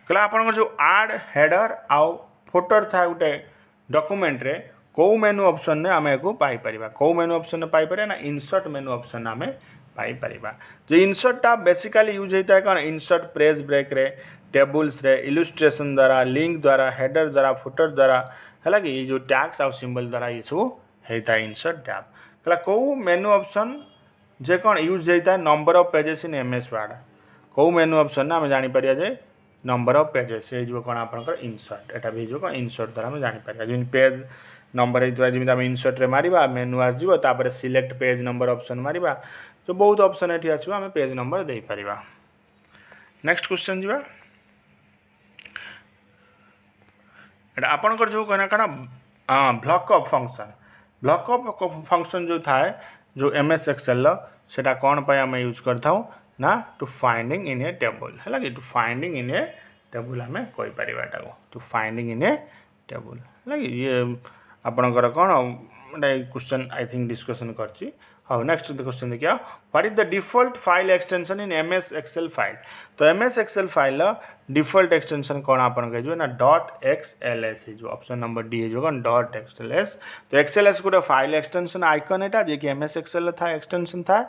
आपन जो आड हेडर आउ फोटर था गोटे डॉक्यूमेंट रे कौ मेनू ऑप्शन ने आम को पाई परिबा कौ मेनू ऑप्शन ने पाई परिबा ना इनसर्ट मेनू ऑप्शन आम पाई परिबा जो इनसर्ट टा बेसिकली यूज होता है कौन इनसर्ट पेज ब्रेक रे टेबल्स रे इलस्ट्रेशन द्वारा लिंक द्वारा हेडर द्वारा फुटर द्वारा है कि जो टैग्स आउ सिंबल द्वारा ये सब होता है इनसर्ट टैब कहला कौ मेनू ऑप्शन जे कौन यूज होता है number of pages in M S Word कौ मेनू ऑप्शन ना आम जापर जे नंबर ऑफ पेजेस ये कौन आपंकर इनसर्ट एटा भी कौन इनसर्ट द्वारा आम जापर जमी पेज नंबर जमी आम इनसर्ट रे मारिबा मेनू आसो तापर सिलेक्ट पेज नंबर ऑप्शन मारिबा जो बहुत ऑप्शन ये आसो आम पेज नंबर दे पारिबा नेक्स्ट क्वेश्चन जीवा एटा आपनकर जो कहना कना ब्लॉक ऑफ फंक्शन जो था जो एम एस एक्सेल सेटा कौन पाई आम यूज करता हूँ ना to finding in a table है कि to finding in a table आम कहीपर to finding in a table है कि ये आपणकर कौन क्वेश्चन आई थिंक डिस्कसन करची हाँ नेक्स्ट क्वेश्चन देखिए what is the default file extension in M S Excel file तो M S Excel file default extension कौन आप ना डॉट एक्सएलएस जो ऑप्शन नंबर डी है डॉट एक्सएलएस तो एक्सएलएस गोटे फाइल एक्सटेंशन आइकन एटा जे कि एम एस एक्सेल था एक्सटेंशन था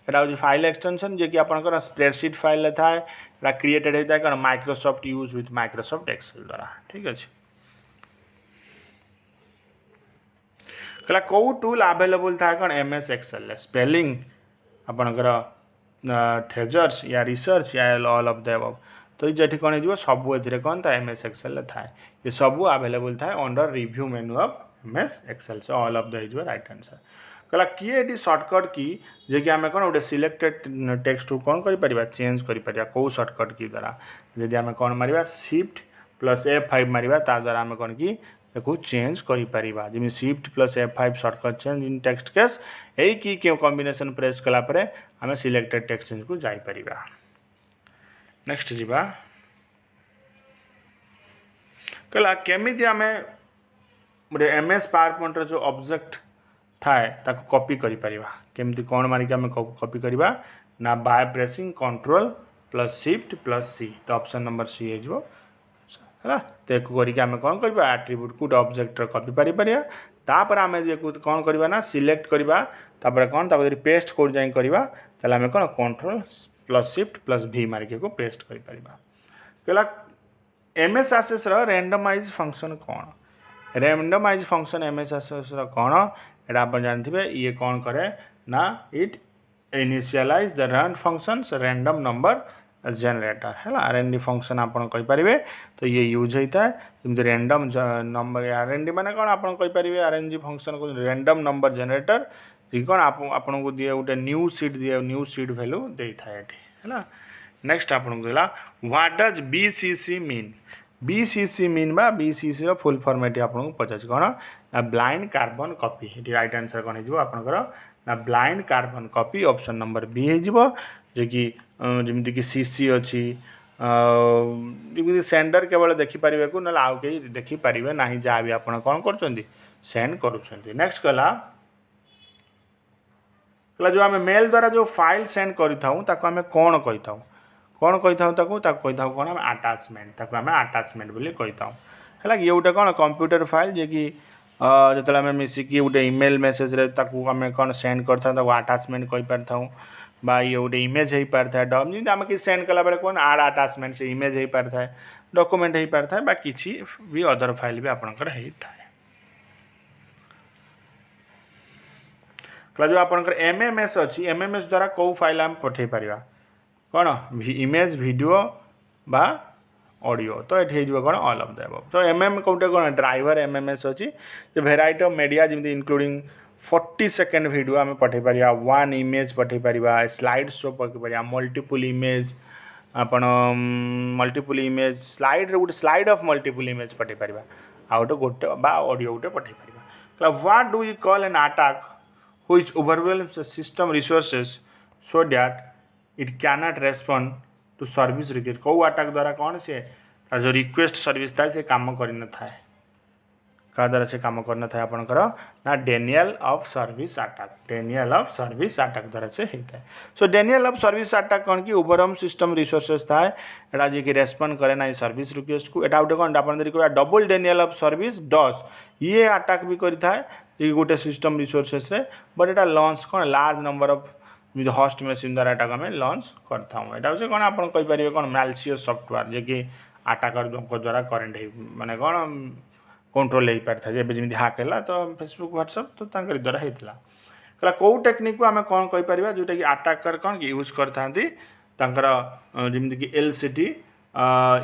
एटा हूँ फाइल एक्सटेंशन जे कि आपंकर स्प्रेडशीट फाइल था एटा क्रिएटेड होता है कौन Microsoft use with Microsoft Excel द्वारा ठीक अच्छे कहला कौ टूल अवेलेबल था कौन एम एस एक्सेल स्पेलिंग आपणकर थ्रेजर्स या रिसर्च या ऑल ऑफ द अबव तो ये कौन हो सब ए कौन था एम एस एक्सेल था ये सब अवेलेबल था under review menu of M S Excel से all of the right answer कहला किए ये सर्टकट की जे कि आम कौन गोटे सिलेक्टेड टेक्स्ट को कौन कर चेंज कर कौ सर्टकट की द्वारा जदि आम कौन मारिबा शिफ्ट प्लस F5 मारिबा ता द्वारा आम कौन कि याकू चेंज करि परिबा जिमि shift plus F5 shortcut change in text case एई की के कॉम्बिनेशन प्रेस कला परे आमे सिलेक्टेड टेक्स्ट चेंज को जाई परिबा नेक्स्ट जिबा कला केमिति आमे मोटे एमएस पावर पॉइंट जो ऑब्जेक्ट थाए ताको कॉपी करि परिबा केमिति कोन मारि के आमे कॉपी करिबा ना by pressing control plus shift plus C तो ऑप्शन नंबर सी हे जो है तो एक करके आम कौन करवा एट्रिब्यूट को ऑब्जेक्ट कॉपी पारि परिया तापर आम कौन करवा ना सिलेक्ट करवा तापर कौन तापर पेस्ट कोड जाई करवा ताले आम कौन कंट्रोल प्लस शिफ्ट प्लस भी मारिके को पेस्ट कर परिबा कहला एमएस एक्सेस रो रैंडमाइज फंक्शन कौन रैंडमाइज फंक्शन एमएस एक्सेस रो कौन एटा आप जानथिबे ये कौन करे ना it initialise the run functions random number generator है आरएनडी फंक्शन आपन कहि परिबे तो ये यूज होता है जमी रैंडम नंबर आरएनडी माने कौन आपन कहि परिबे आरएनडी फंक्शन को रैंडम नंबर जनरेटर ये कौन आपन को दिए गोटे न्यू सीड वैल्यू दे थाए है नेक्स्ट आपन कहला what does BCC mean BCC mean बा बीसीसी रो फुल फॉर्मेट आपन को पचास कौन ना ब्लाइंड कार्बन कॉपी ये राइट आंसर कौन हो आपनकर ना blind carbon copy option number B हो जे कि जमी कि सीसी अच्छी जमी सेंडर केवल देखिपारे को ना आउ कहीं देखिपारे ना जहाँ भी आप कौन कर सेंड करुँच नेक्स्ट कहला जो आम मेल द्वारा जो फाइल सेंड करें कौन कही था कौन कही था कौन आम आटाचमेंट आम आटाचमेंट बोली कही था है ये गोटे कौन कंप्यूटर फाइल जे कि जो आम मिसिकी गोटे इमेल मेसेज आम कौन सेंड कर आटाचमेंट कही पारि था बा ये गोटे इमेज हो पारि था जमी आम कि सेंड कला बेले कौन आड आटाचमेंट से इमेज हो पारि था डॉक्यूमेंट हो पारि था बा किसी भी अदर फाइल भी आपनकर होता है जो आपनकर एमएमएस अच्छी एमएमएस द्वारा कौ फाइल आम पठे पारिबा कौन इमेज वीडियो बा ऑडियो तो ये कौन ऑल ऑफ द अबव तो एमएम कौटे कौन ड्राइवर एमएमएस अच्छी भेराइटी ऑफ मीडिया जमी इंक्लूडिंग 40 सेकेंड वीडियो आम पठे पारिबा वन इमेज पठे पारिबा स्लाइड शो पठे पारिबा मल्टीपल इमेज आपण मल्टीपल इमेज स्लाइड गोटे स्लाइड ऑफ मल्टीपल इमेज पठे पारिबा आ गोटे बा ऑडियो गोटे पठे पारिबा what do you call an attack which overwhelms the system resources so that it cannot respond to service request कौ अटैक द्वारा कौन से जो रिक्वेस्ट सर्विस था से काम कर न था क्या द्वारा से काम कर न था आपनकर ना डेनियल ऑफ सर्विस अटैक द्वारा से होता है सो डेनियल ऑफ सर्विस अटैक कौन कि ओवरऑल सिस्टम रिसोर्सेस था एटा जे कि रेस्पॉन्ड करे ना सर्विस रिक्वेस्ट को एटा गोटे कौन आपन देखिए डबल डेनियल ऑफ सर्विस डस ये अटैक भी करता है ये गोटे सिस्टम रिसोर्सेस रे बट एटा लॉन्च कौन large number of host machine द्वारा एटा आम लॉन्च करता हूँ एटा कौन आप कहींपर कौन मैलसियस सॉफ्टवेयर जे कि अटैकर द्वारा करेन्ट माने कौन कंट्रोल हो पारि था जमी हाक है तो फेसबुक व्हाट्सएप तो द्वारा होता है कौ टेक्निक को आम कौन कहींपर जोटा कि अटैकर कौन कि यूज करता जमीक एलसीटी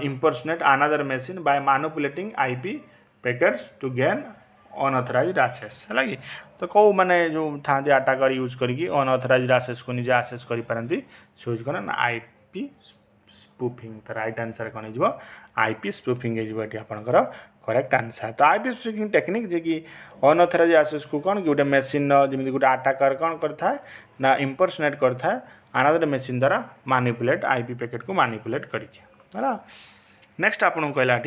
impersonate another machine by manipulating IP packets to gain unauthorised access है कि तो कौ माने जो था अटैकर यूज करके अनऑथराइज्ड एक्सेस को निजे एक्सेस करि पारंती से यूज करन आईपी स्पूफिंग तो राइट आंसर कौन हो आईपी स्पूफिंग हो आपनकर करेक्ट आंसर तो आईपी स्पूफिंग टेक्निक जे कि अनऑथराइज्ड एक्सेस को कौन कि गोटे मशीन जमी गोटे अटैकर कौन करता है ना इम्पर्सनेट करता है अनदर मशीन द्वारा मैनिपुलेट आईपी पैकेट को मैनिपुलेट करके है नेक्स्ट आपन कहला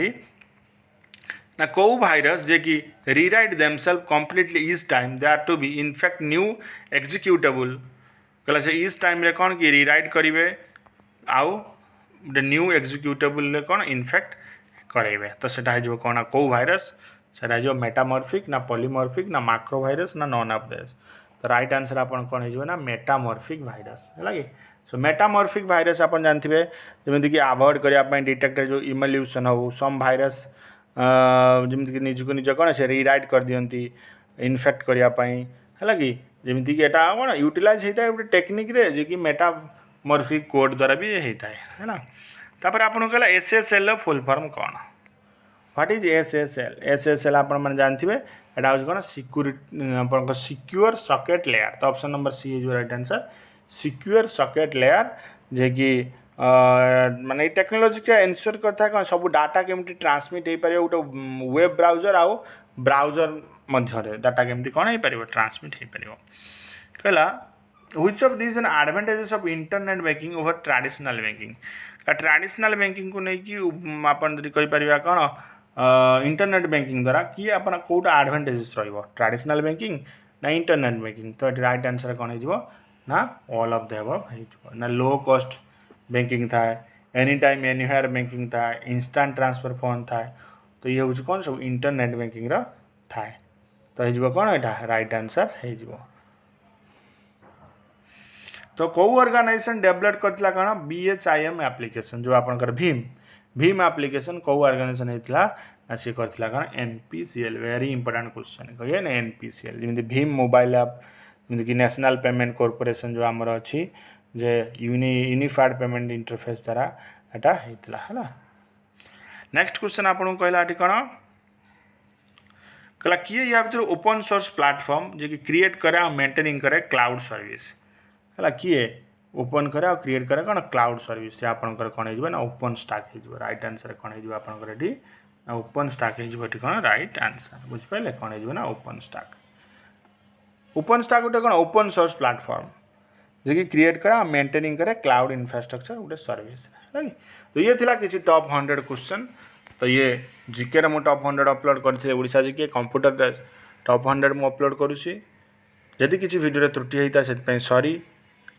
ना कौ भाइरस जे कि rewrite themselves completely each time they are to be infect new executable कहला से इच टाइम रे कौन कि रीराइट करेंगे आउ गोटे न्यू एक्जिक्यूटेबल कौन इनफैक्ट करेंगे तो सेटा हो कौन कौ भाइरस सेटा हो मेटामॉर्फिक ना पॉलीमॉर्फिक ना माइक्रो भाइरस ना नॉन ऑफ दिस तो राइट आंसर आपन कौन हो ना मेटामॉर्फिक भाइरस है कि सो मेटामॉर्फिक भाइरस आप जानते हैं जमीक अवॉइड करने डिटेक्टर जो इमोल्यूशन हो सम भाइरस जमीक निजक निज कौन से रीराइट कर दियंती इनफेक्ट करने है कि जमीक एटा कौन यूटिलाइज होता है गोटे टेक्निक रे जे कि मेटामॉर्फिक कोड द्वारा भी होता है ना तापर आपन कहला एसएसएल फुल फॉर्म कौन व्हाट इज एसएसएल आप जानते हैं एटा हूँ कौन सिक्योरिटी सिक्योर सॉकेट लेयर तो option number C is right answer secure socket layer जे कि माने टेक्नोलोजी के एनश्योर करता है सब डाटा केमती ट्रांसमिट हो पारे गोटे वेब ब्राउजर आउ ब्राउजर मध्य डाटा केमती कौन हो पार ट्रांसमिट हो पार कहला which of these an advantages of internet banking over traditional banking traditional banking को लेकिन आपन यदि कहि परिबा कौन इंटरनेट बैंकिंग द्वारा कि आपन कोटा एडवांटेजेस रहिबो ट्रेडिशनल बैंकिंग ना इंटरनेट बैंकिंग तो राइट आंसर कौन हो ना ऑल ऑफ द अबव हो ना लो कॉस्ट बैंकिंग था एनी टाइम एनीवेयर बैंकिंग था इंस्टांट ट्रांसफर फोन था तो ये हूँ कौन सब इंटरनेट बैंकिंग थाए तो हो कौन यहाँ राइट आंसर हो तो कौ ऑर्गेनाइजेशन डेवलप करथिला कौन BHIM एप्लिकेशन जो आपनकर भीम एप्लिकेशन कौ ऑर्गेनाइजेशन होता सी करथिला कौन NPCL वेरी इंपोर्टेंट क्वेश्चन कहिए ना NPCL जमी भीम मोबाइल ऐप जमी कि नेशनल पेमेंट कॉर्पोरेशन जो आमर अच्छी जे यूनिफाइड पेमेंट इंटरफेस द्वारा एटा होता है। नेक्स्ट क्वेश्चन आपन कहला कौन कहला किए या भर ओपन सोर्स प्लेटफॉर्म जे कि क्रिएट करे और मेंटेनिंग करे क्लाउड सर्विस है किए ओपन करे और क्रिएट करे कौन क्लाउड सर्विस से आपंकर कौन हो ना ओपन स्टाक हो राइट आंसर कौन हो आपंकर ये ओपन स्टाक हो कौन राइट आंसर बुझिपारे कौन हो ना ओपन स्टाक गोटे कौन ओपन सोर्स प्लेटफॉर्म जे कि क्रिएट करे मेंटेनिंग करे क्लाउड इंफ्रास्ट्रक्चर गोटे सर्विस है तो ये थिला किसी टॉप 100 क्वेश्चन तो ये जीके रे मु टॉप 100 अपलोड करथिले ओडिशा जीके कंप्यूटर टॉप 100 मु अपलोड करूची जदि किसी वीडियो रे त्रुटि होता से सॉरी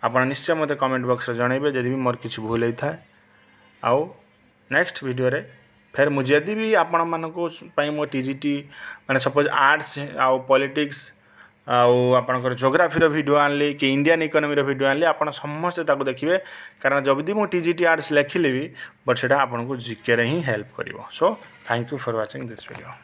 आप निश्चय मत कमेंट बॉक्स रे जनइबे जदि भी मोर किसी भूल होता है आउ नेक्स्ट वीडियो रे फिर मुझे भी आपण मानको मो TGT माने सपोज आर्ट्स आउ पॉलिटिक्स आउ आपनकर ज्योग्राफी रो वीडियो आनली कि इंडियन इकोनॉमी रो वीडियो आनली आपण समस्त ताको देखिबे कारण जब भी मो TGT आर्ट्स लिखिले भी बट सेटा आपनको जीके रे ही हेल्प करिवो so thank you for watching this video.